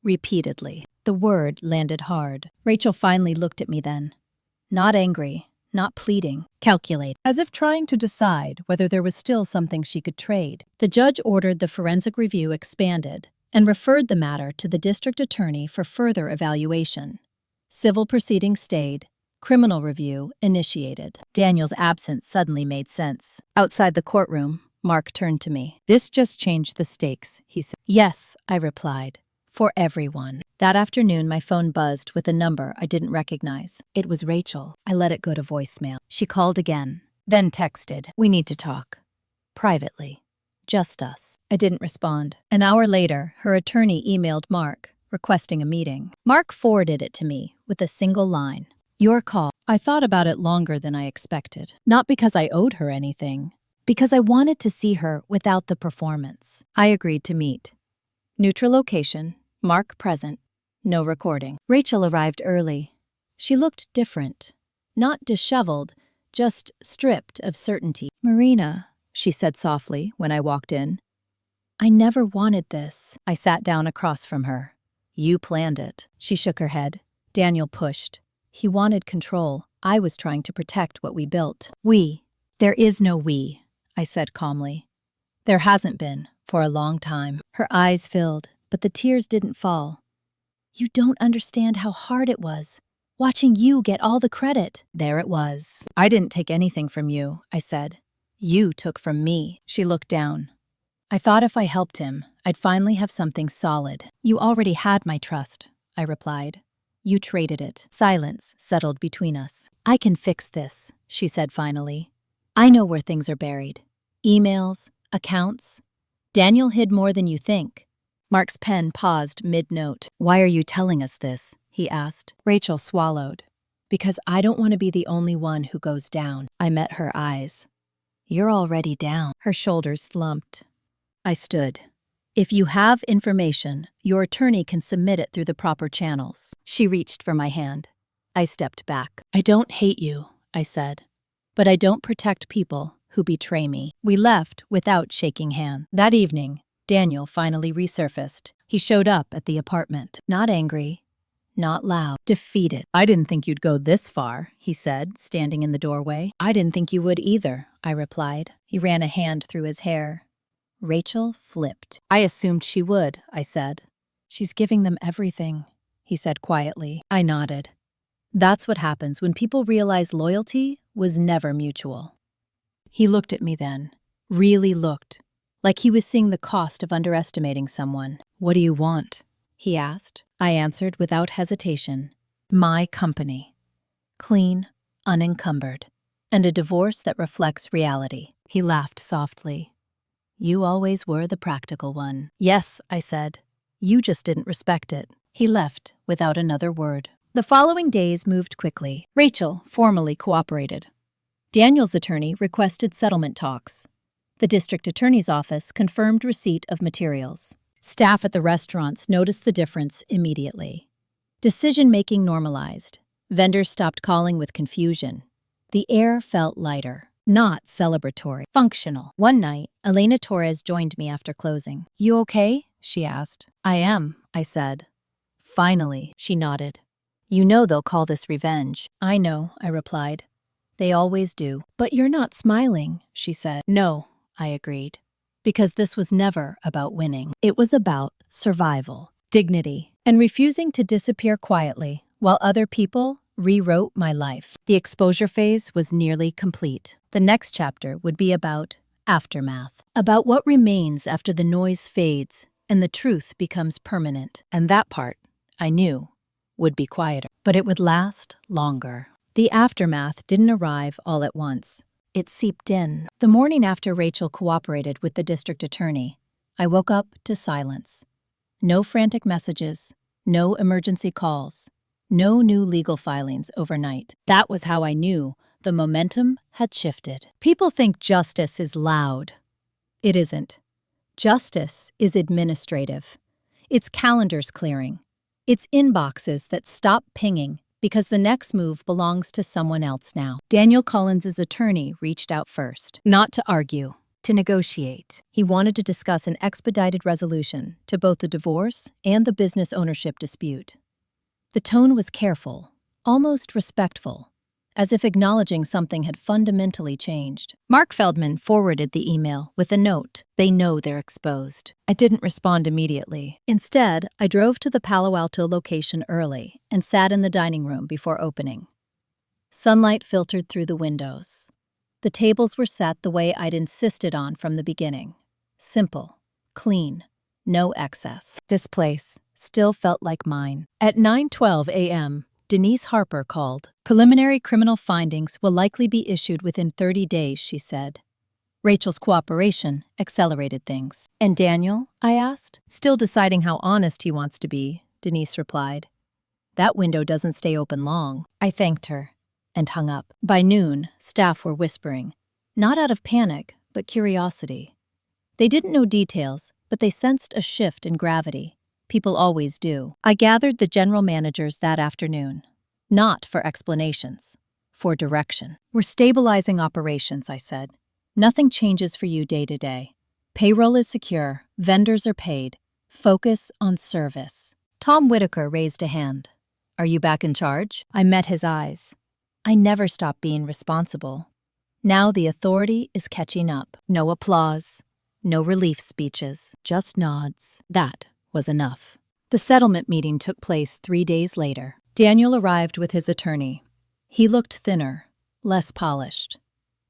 repeatedly. The word landed hard. Rachel finally looked at me then. Not angry, not pleading, calculating, as if trying to decide whether there was still something she could trade. The judge ordered the forensic review expanded and referred the matter to the district attorney for further evaluation. Civil proceedings stayed, criminal review initiated. Daniel's absence suddenly made sense. Outside the courtroom, Mark turned to me. This just changed the stakes, he said. Yes, I replied. For everyone. That afternoon, my phone buzzed with a number I didn't recognize. It was Rachel. I let it go to voicemail. She called again, then texted, "We need to talk. Privately. Just us." I didn't respond. An hour later, her attorney emailed Mark, requesting a meeting. Mark forwarded it to me with a single line. "Your call." I thought about it longer than I expected. Not because I owed her anything, because I wanted to see her without the performance. I agreed to meet. Neutral location, Mark present, no recording. Rachel arrived early. She looked different. Not disheveled, just stripped of certainty. "Marina," she said softly when I walked in. "I never wanted this." I sat down across from her. "You planned it." She shook her head. Daniel pushed. He wanted control. I was trying to protect what we built. "We." "There is no we," I said calmly. "There hasn't been, for a long time." Her eyes filled, but the tears didn't fall. "You don't understand how hard it was, watching you get all the credit." There it was. "I didn't take anything from you," I said. "You took from me." She looked down. "I thought if I helped him, I'd finally have something solid." "You already had my trust," I replied. "You traded it." Silence settled between us. "I can fix this," she said finally. "I know where things are buried. Emails, accounts. Daniel hid more than you think." Mark's pen paused mid-note. "Why are you telling us this?" he asked. Rachel swallowed. "Because I don't want to be the only one who goes down." I met her eyes. "You're already down." Her shoulders slumped. I stood. "If you have information, your attorney can submit it through the proper channels." She reached for my hand. I stepped back. "I don't hate you," I said. "But I don't protect people who betray me." We left without shaking hands. That evening, Daniel finally resurfaced. He showed up at the apartment. Not angry, not loud, defeated. "I didn't think you'd go this far," he said, standing in the doorway. "I didn't think you would either," I replied. He ran a hand through his hair. Rachel flipped. "I assumed she would," I said. "She's giving them everything," he said quietly. I nodded. That's what happens when people realize loyalty was never mutual. He looked at me then, really looked, like he was seeing the cost of underestimating someone. "What do you want?" he asked. I answered without hesitation. "My company. Clean, unencumbered, and a divorce that reflects reality." He laughed softly. "You always were the practical one." "Yes," I said. "You just didn't respect it." He left without another word. The following days moved quickly. Rachel formally cooperated. Daniel's attorney requested settlement talks. The district attorney's office confirmed receipt of materials. Staff at the restaurants noticed the difference immediately. Decision-making normalized. Vendors stopped calling with confusion. The air felt lighter, not celebratory, functional. One night, Elena Torres joined me after closing. "You okay?" she asked. "I am," I said. "Finally," she nodded. "You know they'll call this revenge." "I know," I replied. "They always do." "But you're not smiling," she said. "No," I agreed. Because this was never about winning. It was about survival, dignity, and refusing to disappear quietly while other people rewrote my life. The exposure phase was nearly complete. The next chapter would be about aftermath, about what remains after the noise fades and the truth becomes permanent. And that part, I knew, would be quieter, but it would last longer. The aftermath didn't arrive all at once. It seeped in. The morning after Rachel cooperated with the district attorney, I woke up to silence. No frantic messages, no emergency calls, no new legal filings overnight. That was how I knew the momentum had shifted. People think justice is loud. It isn't. Justice is administrative. It's calendars clearing. It's inboxes that stop pinging because the next move belongs to someone else now. Daniel Collins's attorney reached out first, not to argue, to negotiate. He wanted to discuss an expedited resolution to both the divorce and the business ownership dispute. The tone was careful, almost respectful, as if acknowledging something had fundamentally changed. Mark Feldman forwarded the email with a note. They know they're exposed. I didn't respond immediately. Instead, I drove to the Palo Alto location early and sat in the dining room before opening. Sunlight filtered through the windows. The tables were set the way I'd insisted on from the beginning. Simple, clean, no excess. This place still felt like mine. At 9:12 a.m., Denise Harper called. Preliminary criminal findings will likely be issued within 30 days, she said. Rachel's cooperation accelerated things. And Daniel? I asked. Still deciding how honest he wants to be, Denise replied. That window doesn't stay open long. I thanked her and hung up. By noon, staff were whispering, not out of panic, but curiosity. They didn't know details, but they sensed a shift in gravity. People always do. I gathered the general managers that afternoon. Not for explanations, for direction. We're stabilizing operations, I said. Nothing changes for you day to day. Payroll is secure, vendors are paid. Focus on service. Tom Whitaker raised a hand. Are you back in charge? I met his eyes. I never stopped being responsible. Now the authority is catching up. No applause, no relief speeches, just nods. That was enough. The settlement meeting took place 3 days later. Daniel arrived with his attorney. He looked thinner, less polished.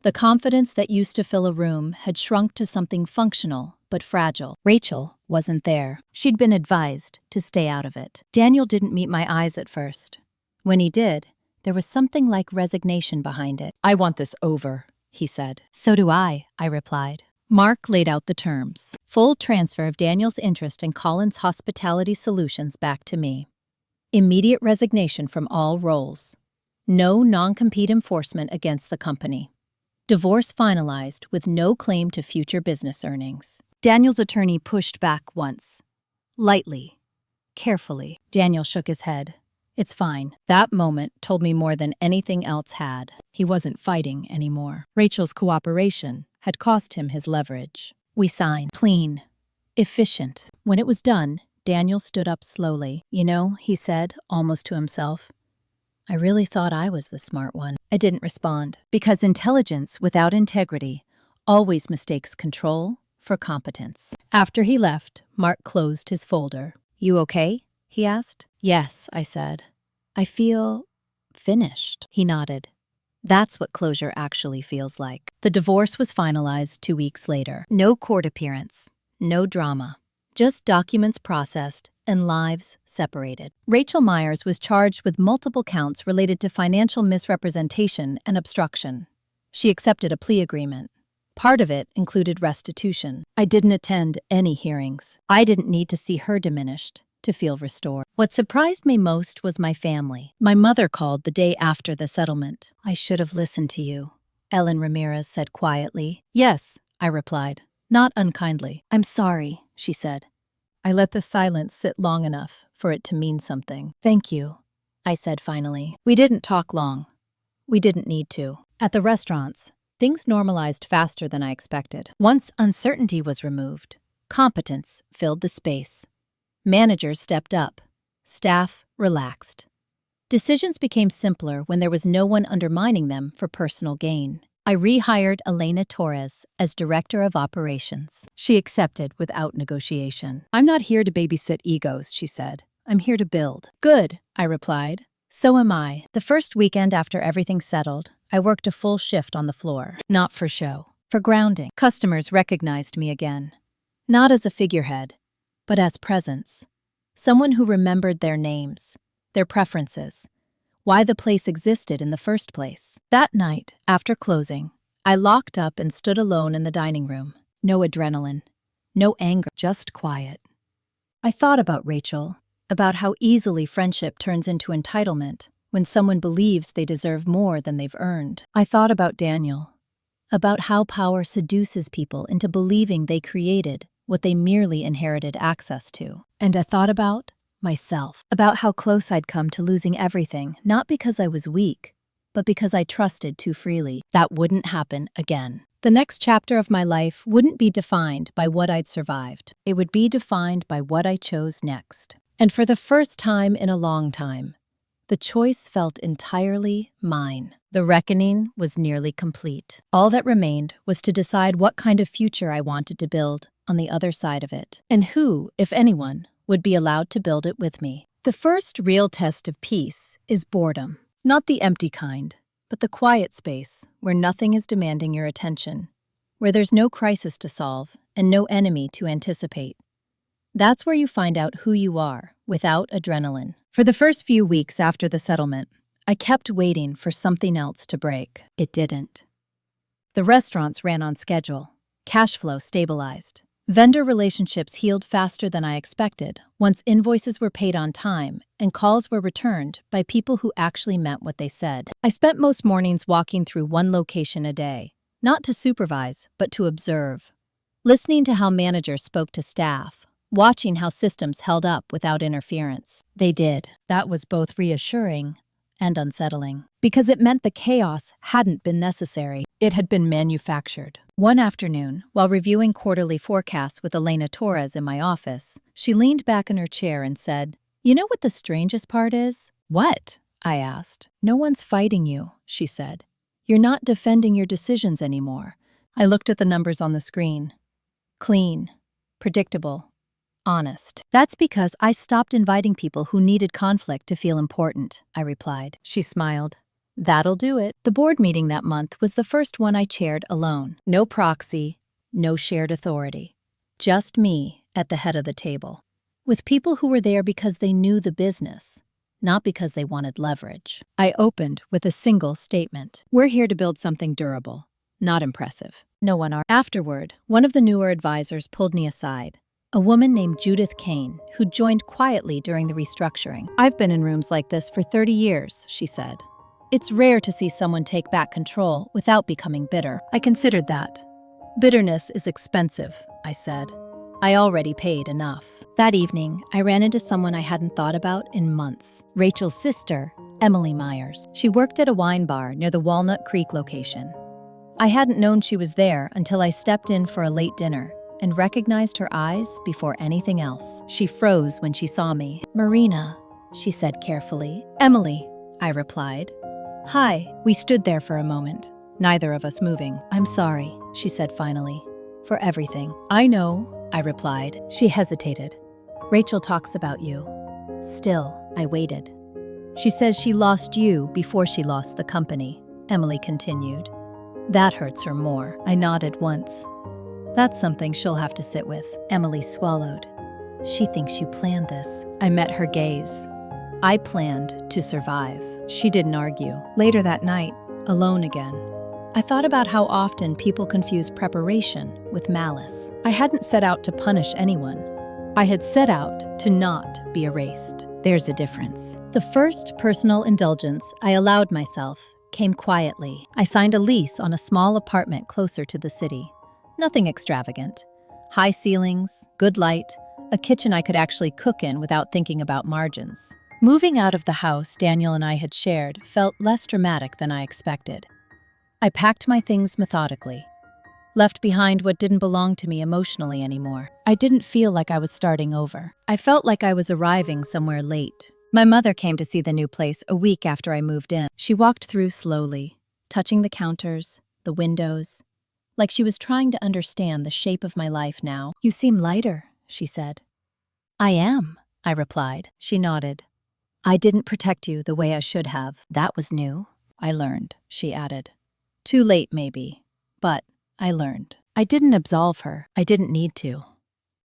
The confidence that used to fill a room had shrunk to something functional but fragile. Rachel wasn't there. She'd been advised to stay out of it. Daniel didn't meet my eyes at first. When he did, there was something like resignation behind it. I want this over, he said. So do I replied. Mark laid out the terms. Full transfer of Daniel's interest in Collins Hospitality Solutions back to me. Immediate resignation from all roles. No non-compete enforcement against the company. Divorce finalized with no claim to future business earnings. Daniel's attorney pushed back once. Lightly. Carefully. Daniel shook his head. It's fine. That moment told me more than anything else had. He wasn't fighting anymore. Rachel's cooperation had cost him his leverage. We signed. Clean. Efficient. When it was done, Daniel stood up slowly. You know, he said, almost to himself, I really thought I was the smart one. I didn't respond, because intelligence without integrity always mistakes control for competence. After he left, Mark closed his folder. You okay? He asked. Yes, I said. I feel finished. He nodded. That's what closure actually feels like. The divorce was finalized 2 weeks later. No court appearance, no drama, just documents processed and lives separated. Rachel Myers was charged with multiple counts related to financial misrepresentation and obstruction. She accepted a plea agreement. Part of it included restitution. I didn't attend any hearings. I didn't need to see her diminished to feel restored. What surprised me most was my family. My mother called the day after the settlement. I should have listened to you, Ellen Ramirez said quietly. Yes, I replied, not unkindly. I'm sorry, she said. I let the silence sit long enough for it to mean something. Thank you, I said finally. We didn't talk long. We didn't need to. At the restaurants, things normalized faster than I expected. Once uncertainty was removed, competence filled the space. Managers stepped up. Staff relaxed. Decisions became simpler when there was no one undermining them for personal gain. I rehired Elena Torres as Director of Operations. She accepted without negotiation. I'm not here to babysit egos, she said. I'm here to build. Good, I replied, So am I. The first weekend after everything settled, I worked a full shift on the floor. Not for show. For grounding. Customers recognized me again. Not as a figurehead, but as presence. Someone who remembered their names, their preferences, why the place existed in the first place. That night, after closing, I locked up and stood alone in the dining room. No adrenaline, no anger, just quiet. I thought about Rachel, about how easily friendship turns into entitlement when someone believes they deserve more than they've earned. I thought about Daniel, about how power seduces people into believing they created what they merely inherited access to. And I thought about myself, about how close I'd come to losing everything, not because I was weak, but because I trusted too freely. That wouldn't happen again. The next chapter of my life wouldn't be defined by what I'd survived. It would be defined by what I chose next. And for the first time in a long time, the choice felt entirely mine. The reckoning was nearly complete. All that remained was to decide what kind of future I wanted to build on the other side of it, and who, if anyone, would be allowed to build it with me. The first real test of peace is boredom. Not the empty kind, but the quiet space where nothing is demanding your attention, where there's no crisis to solve and no enemy to anticipate. That's where you find out who you are without adrenaline. For the first few weeks after the settlement, I kept waiting for something else to break. It didn't. The restaurants ran on schedule. Cash flow stabilized. Vendor relationships healed faster than I expected once invoices were paid on time and calls were returned by people who actually meant what they said. I spent most mornings walking through one location a day, not to supervise, but to observe. Listening to how managers spoke to staff, watching how systems held up without interference. They did. That was both reassuring and unsettling, because it meant the chaos hadn't been necessary. It had been manufactured. One afternoon, while reviewing quarterly forecasts with Elena Torres in my office, she leaned back in her chair and said, "You know what the strangest part is?" "What?" I asked. "No one's fighting you," she said. "You're not defending your decisions anymore." I looked at the numbers on the screen. Clean, predictable, honest. "That's because I stopped inviting people who needed conflict to feel important," I replied. She smiled. "That'll do it." The board meeting that month was the first one I chaired alone. No proxy, no shared authority. Just me at the head of the table, with people who were there because they knew the business, not because they wanted leverage. I opened with a single statement. "We're here to build something durable, not impressive." No one argued. Afterward, one of the newer advisors pulled me aside. A woman named Judith Kane, who'd joined quietly during the restructuring. "I've been in rooms like this for 30 years, she said. "It's rare to see someone take back control without becoming bitter." I considered that. "Bitterness is expensive," I said. "I already paid enough." That evening, I ran into someone I hadn't thought about in months. Rachel's sister, Emily Myers. She worked at a wine bar near the Walnut Creek location. I hadn't known she was there until I stepped in for a late dinner and recognized her eyes before anything else. She froze when she saw me. "Marina," she said carefully. "Emily," I replied. "Hi." We stood there for a moment, neither of us moving. "I'm sorry," she said finally, "for everything." "I know," I replied. She hesitated. "Rachel talks about you." Still, I waited. "She says she lost you before she lost the company," Emily continued. "That hurts her more." I nodded once. "That's something she'll have to sit with." Emily swallowed. "She thinks you planned this." I met her gaze. I planned to survive. She didn't argue. Later that night, alone again, I thought about how often people confuse preparation with malice. I hadn't set out to punish anyone. I had set out to not be erased. There's a difference. The first personal indulgence I allowed myself came quietly. I signed a lease on a small apartment closer to the city. Nothing extravagant. High ceilings, good light, a kitchen I could actually cook in without thinking about margins. Moving out of the house Daniel and I had shared felt less dramatic than I expected. I packed my things methodically, left behind what didn't belong to me emotionally anymore. I didn't feel like I was starting over. I felt like I was arriving somewhere late. My mother came to see the new place a week after I moved in. She walked through slowly, touching the counters, the windows, like she was trying to understand the shape of my life now. "You seem lighter," she said. "I am," I replied. She nodded. I didn't protect you the way I should have. That was new. I learned, she added. Too late, maybe. But I learned. I didn't absolve her. I didn't need to.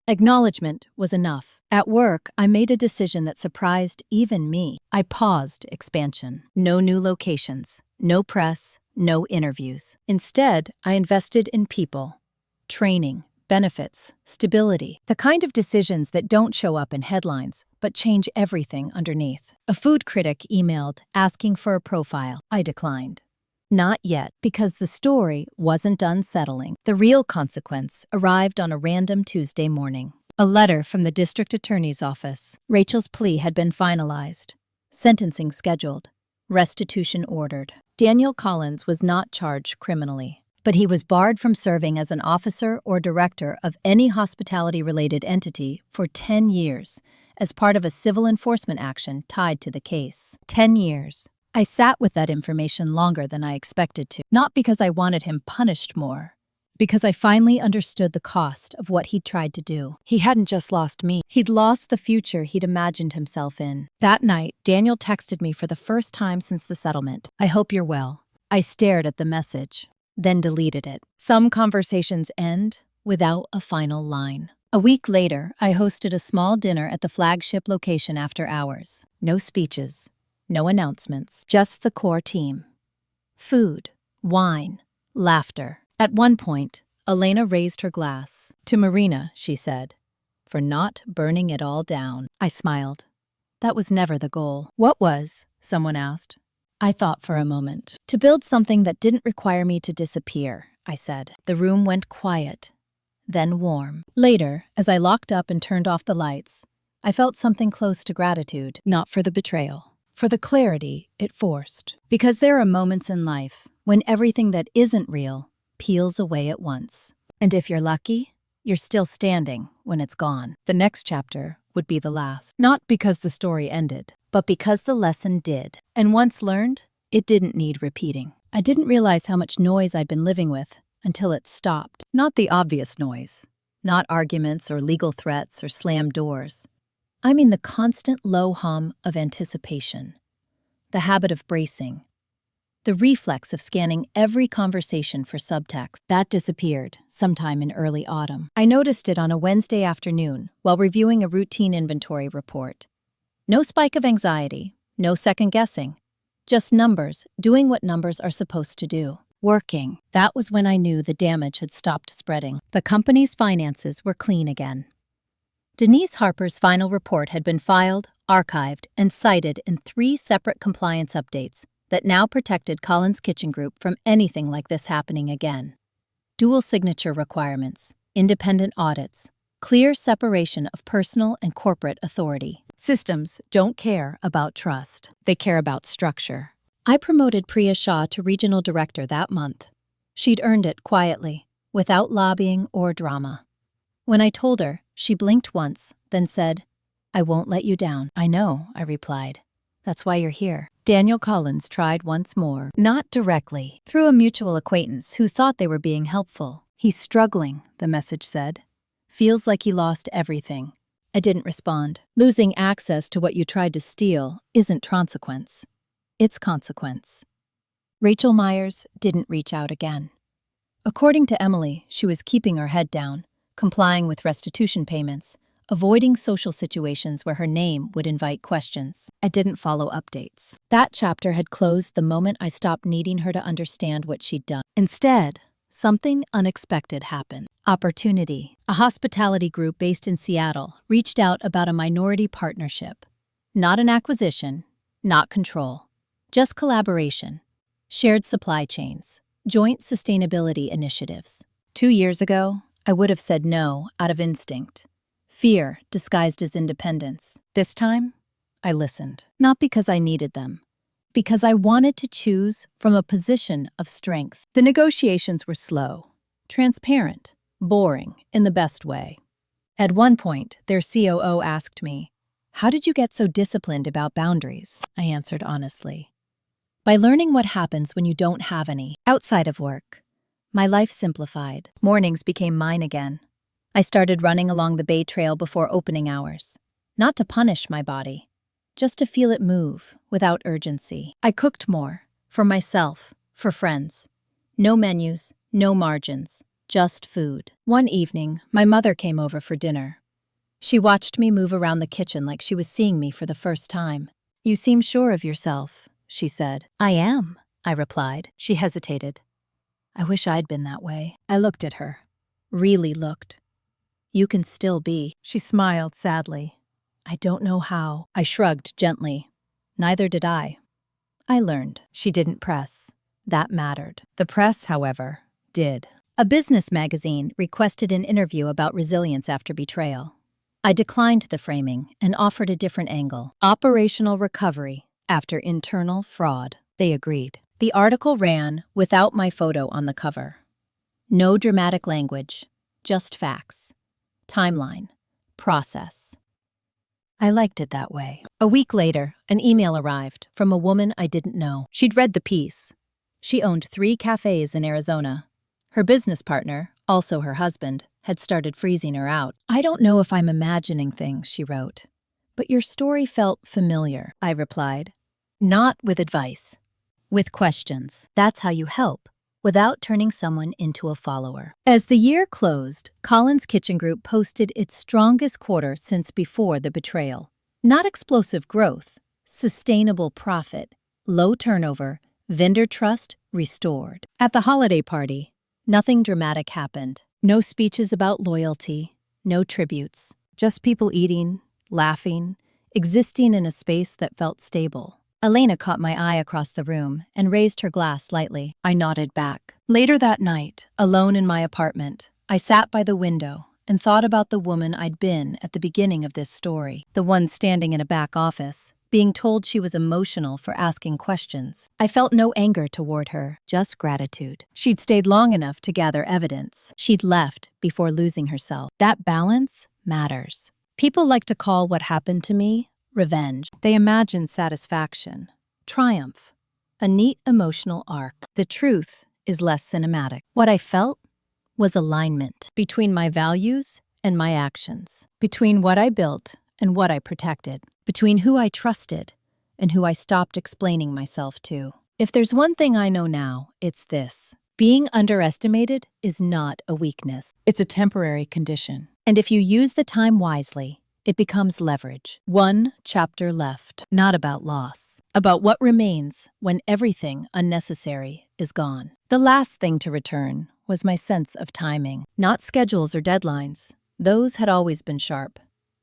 Acknowledgement was enough. At work, I made a decision that surprised even me. I paused expansion. No new locations, no press, no interviews. Instead, I invested in people. Training, benefits, stability. The kind of decisions that don't show up in headlines, but change everything underneath. A food critic emailed asking for a profile. I declined. Not yet, because the story wasn't done settling. The real consequence arrived on a random Tuesday morning. A letter from the district attorney's office. Rachel's plea had been finalized. Sentencing scheduled. Restitution ordered. Daniel Collins was not charged criminally, but he was barred from serving as an officer or director of any hospitality-related entity for 10 years as part of a civil enforcement action tied to the case. 10 years. I sat with that information longer than I expected to, not because I wanted him punished more, because I finally understood the cost of what he'd tried to do. He hadn't just lost me, he'd lost the future he'd imagined himself in. That night, Daniel texted me for the first time since the settlement. I hope you're well. I stared at the message, then deleted it. Some conversations end without a final line. A week later, I hosted a small dinner at the flagship location after hours. No speeches. No announcements, just the core team. Food, wine, laughter. At one point, Elena raised her glass. To Marina, she said, for not burning it all down. I smiled. That was never the goal. What was? Someone asked. I thought for a moment. To build something that didn't require me to disappear, I said. The room went quiet, then warm. Later, as I locked up and turned off the lights, I felt something close to gratitude, not for the betrayal. For the clarity it forced. Because there are moments in life when everything that isn't real peels away at once. And if you're lucky, you're still standing when it's gone. The next chapter would be the last. Not because the story ended, but because the lesson did. And once learned, it didn't need repeating. I didn't realize how much noise I'd been living with until it stopped. Not the obvious noise. Not arguments or legal threats or slammed doors. I mean the constant low hum of anticipation, the habit of bracing, the reflex of scanning every conversation for subtext. That disappeared sometime in early autumn. I noticed it on a Wednesday afternoon while reviewing a routine inventory report. No spike of anxiety, no second guessing, just numbers doing what numbers are supposed to do. Working. That was when I knew the damage had stopped spreading. The company's finances were clean again. Denise Harper's final report had been filed, archived, and cited in 3 separate compliance updates that now protected Collins Kitchen Group from anything like this happening again. Dual signature requirements, independent audits, clear separation of personal and corporate authority. Systems don't care about trust. They care about structure. I promoted Priya Shah to regional director that month. She'd earned it quietly, without lobbying or drama. When I told her, she blinked once, then said, I won't let you down. I know, I replied. That's why you're here. Daniel Collins tried once more, not directly, through a mutual acquaintance who thought they were being helpful. He's struggling, the message said. Feels like he lost everything. I didn't respond. Losing access to what you tried to steal isn't consequence. It's consequence. Rachel Myers didn't reach out again. According to Emily, she was keeping her head down, complying with restitution payments, avoiding social situations where her name would invite questions. I didn't follow updates. That chapter had closed the moment I stopped needing her to understand what she'd done. Instead, something unexpected happened. Opportunity. A hospitality group based in Seattle reached out about a minority partnership. Not an acquisition, not control, just collaboration, shared supply chains, joint sustainability initiatives. 2 years ago, I would have said no out of instinct. Fear disguised as independence. This time, I listened. Not because I needed them, because I wanted to choose from a position of strength. The negotiations were slow, transparent, boring in the best way. At one point, their COO asked me, "How did you get so disciplined about boundaries?" I answered honestly. By learning what happens when you don't have any. Outside of work, my life simplified. Mornings became mine again. I started running along the Bay Trail before opening hours. Not to punish my body, just to feel it move without urgency. I cooked more, for myself, for friends. No menus, no margins, just food. One evening, my mother came over for dinner. She watched me move around the kitchen like she was seeing me for the first time. "You seem sure of yourself," she said. "I am," I replied. She hesitated. I wish I'd been that way. I looked at her. Really looked. "You can still be." She smiled sadly. "I don't know how." I shrugged gently. Neither did I. I learned. She didn't press. That mattered. The press, however, did. A business magazine requested an interview about resilience after betrayal. I declined the framing and offered a different angle. Operational recovery after internal fraud. They agreed. The article ran without my photo on the cover. No dramatic language, just facts. Timeline. Process. I liked it that way. A week later, an email arrived from a woman I didn't know. She'd read the piece. She owned 3 cafes in Arizona. Her business partner, also her husband, had started freezing her out. "I don't know if I'm imagining things," she wrote. "But your story felt familiar," I replied. "Not with advice, with questions. That's how you help, without turning someone into a follower." As the year closed, Collins Kitchen Group posted its strongest quarter since before the betrayal. Not explosive growth, sustainable profit, low turnover, vendor trust restored. At the holiday party, nothing dramatic happened. No speeches about loyalty, no tributes, just people eating, laughing, existing in a space that felt stable. Elena caught my eye across the room and raised her glass slightly. I nodded back. Later that night, alone in my apartment, I sat by the window and thought about the woman I'd been at the beginning of this story, the one standing in a back office, being told she was emotional for asking questions. I felt no anger toward her, just gratitude. She'd stayed long enough to gather evidence. She'd left before losing herself. That balance matters. People like to call what happened to me revenge. They imagine satisfaction, triumph, a neat emotional arc. The truth is less cinematic. What I felt was alignment between my values and my actions, between what I built and what I protected, between who I trusted and who I stopped explaining myself to. If there's one thing I know now, it's this. Being underestimated is not a weakness. It's a temporary condition. And if you use the time wisely, it becomes leverage. One chapter left, not about loss, about what remains when everything unnecessary is gone. The last thing to return was my sense of timing, not schedules or deadlines. Those had always been sharp.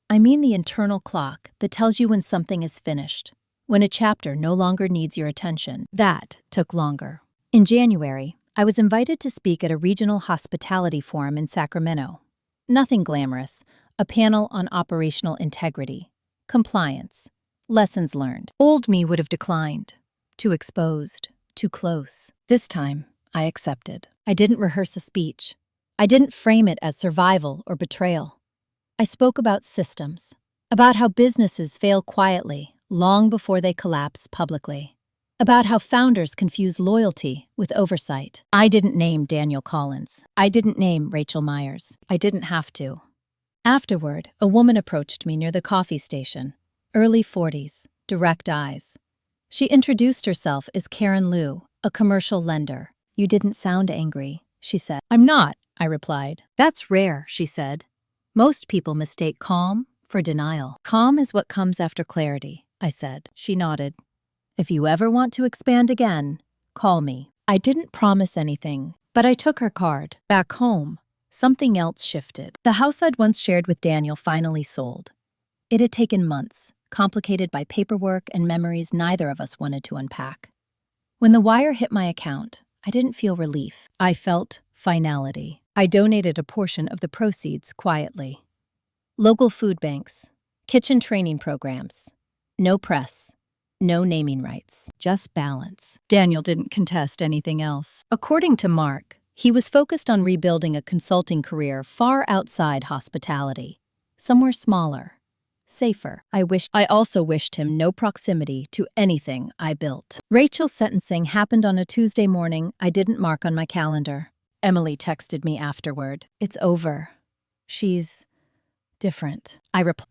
I mean the internal clock that tells you when something is finished, when a chapter no longer needs your attention. That took longer. In January, I was invited to speak at a regional hospitality forum in Sacramento. Nothing glamorous, a panel on operational integrity, compliance, lessons learned. Old me would have declined. Too exposed, too close. This time, I accepted. I didn't rehearse a speech. I didn't frame it as survival or betrayal. I spoke about systems, about how businesses fail quietly long before they collapse publicly, about how founders confuse loyalty with oversight. I didn't name Daniel Collins. I didn't name Rachel Myers. I didn't have to. Afterward, a woman approached me near the coffee station, early 40s, direct eyes. She introduced herself as Karen Liu, a commercial lender. "You didn't sound angry," she said. "I'm not," I replied. "That's rare," she said. "Most people mistake calm for denial." "Calm is what comes after clarity," I said. She nodded. "If you ever want to expand again, call me." I didn't promise anything, but I took her card. Back home, something else shifted. The house I'd once shared with Daniel finally sold. It had taken months, complicated by paperwork and memories neither of us wanted to unpack. When the wire hit my account, I didn't feel relief. I felt finality. I donated a portion of the proceeds quietly. Local food banks, kitchen training programs, no press, no naming rights, just balance. Daniel didn't contest anything else. According to Mark, he was focused on rebuilding a consulting career far outside hospitality, somewhere smaller, safer. I also wished him no proximity to anything I built. Rachel's sentencing happened on a Tuesday morning I didn't mark on my calendar. Emily texted me afterward. "It's over. She's different."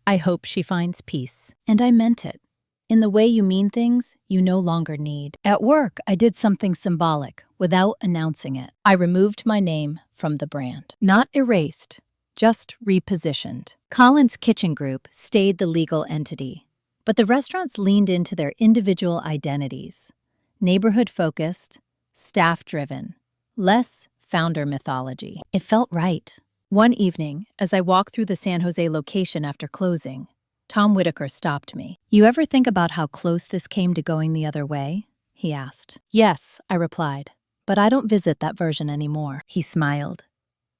I hope she finds peace. And I meant it. In the way you mean things you no longer need. At work, I did something symbolic without announcing it. I removed my name from the brand. Not erased, just repositioned. Colin's Kitchen Group stayed the legal entity, but the restaurants leaned into their individual identities. Neighborhood-focused, staff-driven, less founder mythology. It felt right. One evening, as I walked through the San Jose location after closing, Tom Whitaker stopped me. "You ever think about how close this came to going the other way?" he asked. "Yes," I replied, "but I don't visit that version anymore." He smiled.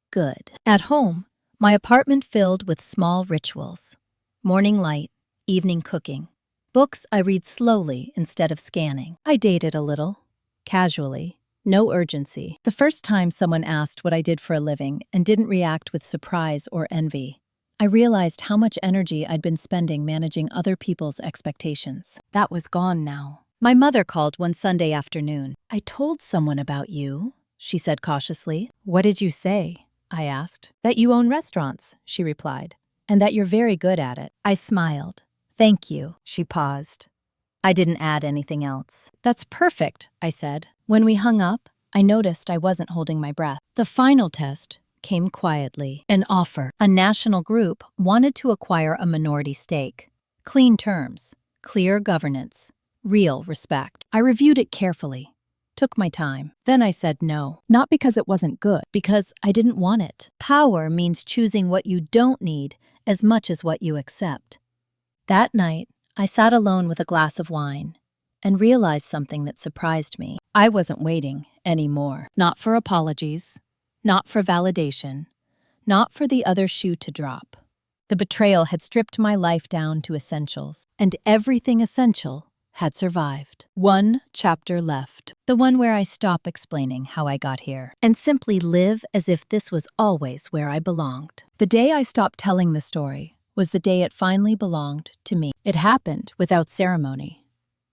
"Good." At home, my apartment filled with small rituals. Morning light, evening cooking. Books I read slowly instead of scanning. I dated a little, casually, no urgency. The first time someone asked what I did for a living and didn't react with surprise or envy, I realized how much energy I'd been spending managing other people's expectations. That was gone now. My mother called one Sunday afternoon. "I told someone about you," she said cautiously. "What did you say?" I asked. "That you own restaurants," she replied, "and that you're very good at it." I smiled. "Thank you." She paused. I didn't add anything else. "That's perfect," I said. When we hung up, I noticed I wasn't holding my breath. The final test came quietly. An offer. A national group wanted to acquire a minority stake. Clean terms, clear governance, real respect. I reviewed it carefully, took my time. Then I said no. Not because it wasn't good, because I didn't want it. Power means choosing what you don't need as much as what you accept. That night, I sat alone with a glass of wine and realized something that surprised me. I wasn't waiting anymore. Not for apologies, not for validation, not for the other shoe to drop. The betrayal had stripped my life down to essentials, and everything essential had survived. One chapter left, the one where I stop explaining how I got here and simply live as if this was always where I belonged. The day I stopped telling the story was the day it finally belonged to me. It happened without ceremony.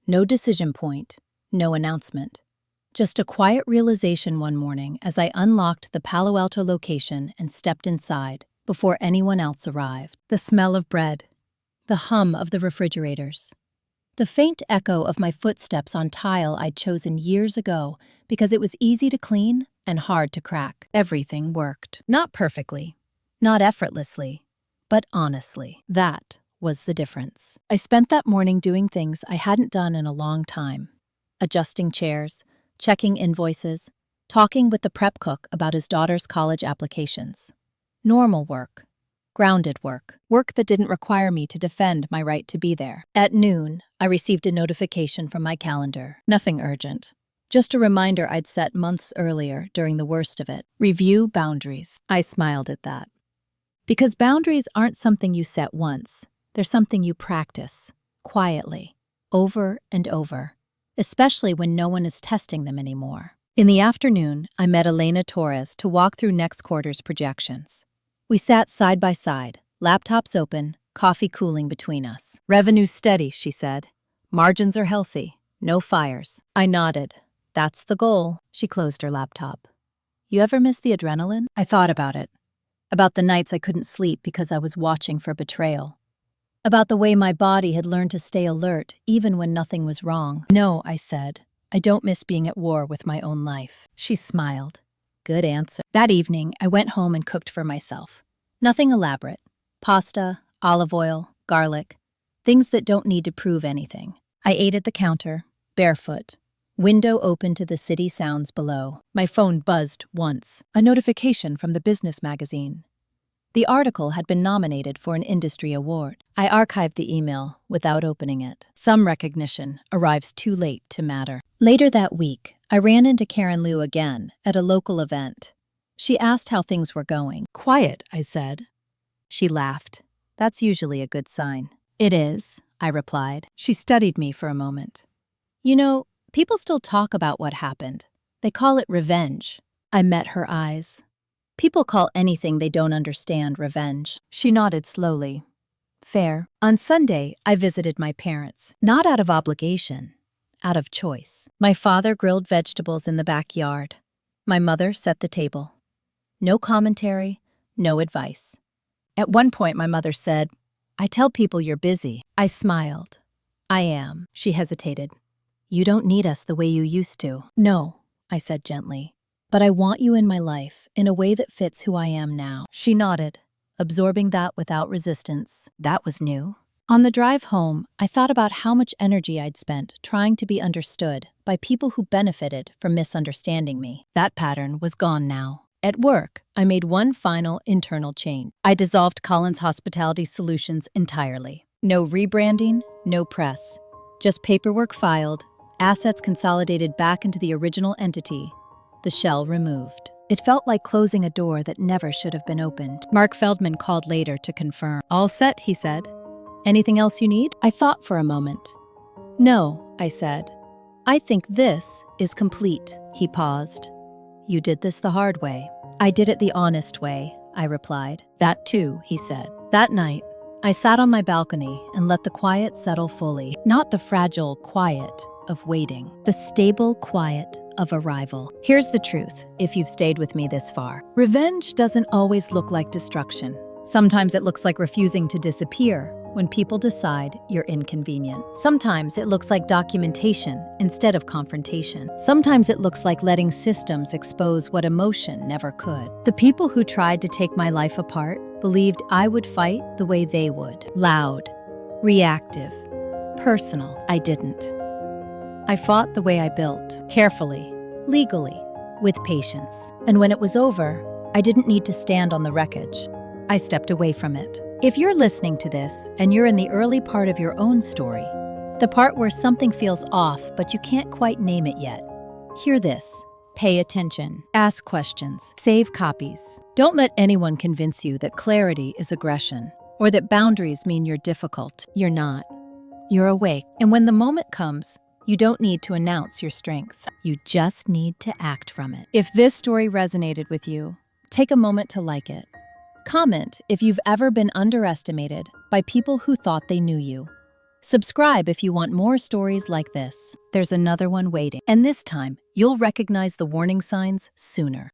No decision point, no announcement. Just a quiet realization one morning as I unlocked the Palo Alto location and stepped inside before anyone else arrived. The smell of bread, the hum of the refrigerators, the faint echo of my footsteps on tile I'd chosen years ago because it was easy to clean and hard to crack. Everything worked. Not perfectly, not effortlessly, but honestly. That was the difference. I spent that morning doing things I hadn't done in a long time. Adjusting chairs, checking invoices, talking with the prep cook about his daughter's college applications. Normal work. Grounded work. Work that didn't require me to defend my right to be there. At noon, I received a notification from my calendar. Nothing urgent. Just a reminder I'd set months earlier during the worst of it. Review boundaries. I smiled at that. Because boundaries aren't something you set once. They're something you practice, quietly, over and over, especially when no one is testing them anymore. In the afternoon, I met Elena Torres to walk through next quarter's projections. We sat side by side, laptops open, coffee cooling between us. "Revenue's steady," she said. "Margins are healthy, no fires." I nodded. "That's the goal." She closed her laptop. "You ever miss the adrenaline?" I thought about it. About the nights I couldn't sleep because I was watching for betrayal. About the way my body had learned to stay alert even when nothing was wrong. "No," I said. "I don't miss being at war with my own life." She smiled. Good answer. That evening, I went home and cooked for myself. Nothing elaborate. Pasta, olive oil, garlic. Things that don't need to prove anything. I ate at the counter, barefoot. Window open to the city sounds below. My phone buzzed once. A notification from the business magazine. The article had been nominated for an industry award. I archived the email without opening it. Some recognition arrives too late to matter. Later that week, I ran into Karen Liu again at a local event. She asked how things were going. "Quiet," I said. She laughed. "That's usually a good sign." "It is," I replied. She studied me for a moment. "You know, people still talk about what happened. They call it revenge." I met her eyes. People call anything they don't understand revenge. She nodded slowly. "Fair." On Sunday, I visited my parents, not out of obligation, out of choice. My father grilled vegetables in the backyard. My mother set the table. No commentary, no advice. At one point, my mother said, "I tell people you're busy." I smiled. I am. She hesitated. You don't need us the way you used to. No, I said gently. But I want you in my life in a way that fits who I am now. She nodded, absorbing that without resistance. That was new. On the drive home, I thought about how much energy I'd spent trying to be understood by people who benefited from misunderstanding me. That pattern was gone now. At work, I made one final internal change. I dissolved Collins Hospitality Solutions entirely. No rebranding, no press. Just paperwork filed, assets consolidated back into the original entity, the shell removed. It felt like closing a door that never should have been opened. Mark Feldman called later to confirm. All set, he said. Anything else you need? I thought for a moment. No, I said. I think this is complete. He paused. You did this the hard way. I did it the honest way, I replied. That too, he said. That night, I sat on my balcony and let the quiet settle fully. Not the fragile quiet of waiting, the stable quiet of arrival. Here's the truth, if you've stayed with me this far. Revenge doesn't always look like destruction. Sometimes it looks like refusing to disappear when people decide you're inconvenient. Sometimes it looks like documentation instead of confrontation. Sometimes it looks like letting systems expose what emotion never could. The people who tried to take my life apart believed I would fight the way they would. Loud, reactive, personal. I didn't. I fought the way I built, carefully, legally, with patience. And when it was over, I didn't need to stand on the wreckage. I stepped away from it. If you're listening to this and you're in the early part of your own story, the part where something feels off but you can't quite name it yet, hear this. Pay attention. Ask questions. Save copies. Don't let anyone convince you that clarity is aggression or that boundaries mean you're difficult. You're not. You're awake. And when the moment comes, you don't need to announce your strength. You just need to act from it. If this story resonated with you, take a moment to like it. Comment if you've ever been underestimated by people who thought they knew you. Subscribe if you want more stories like this. There's another one waiting. And this time, you'll recognize the warning signs sooner.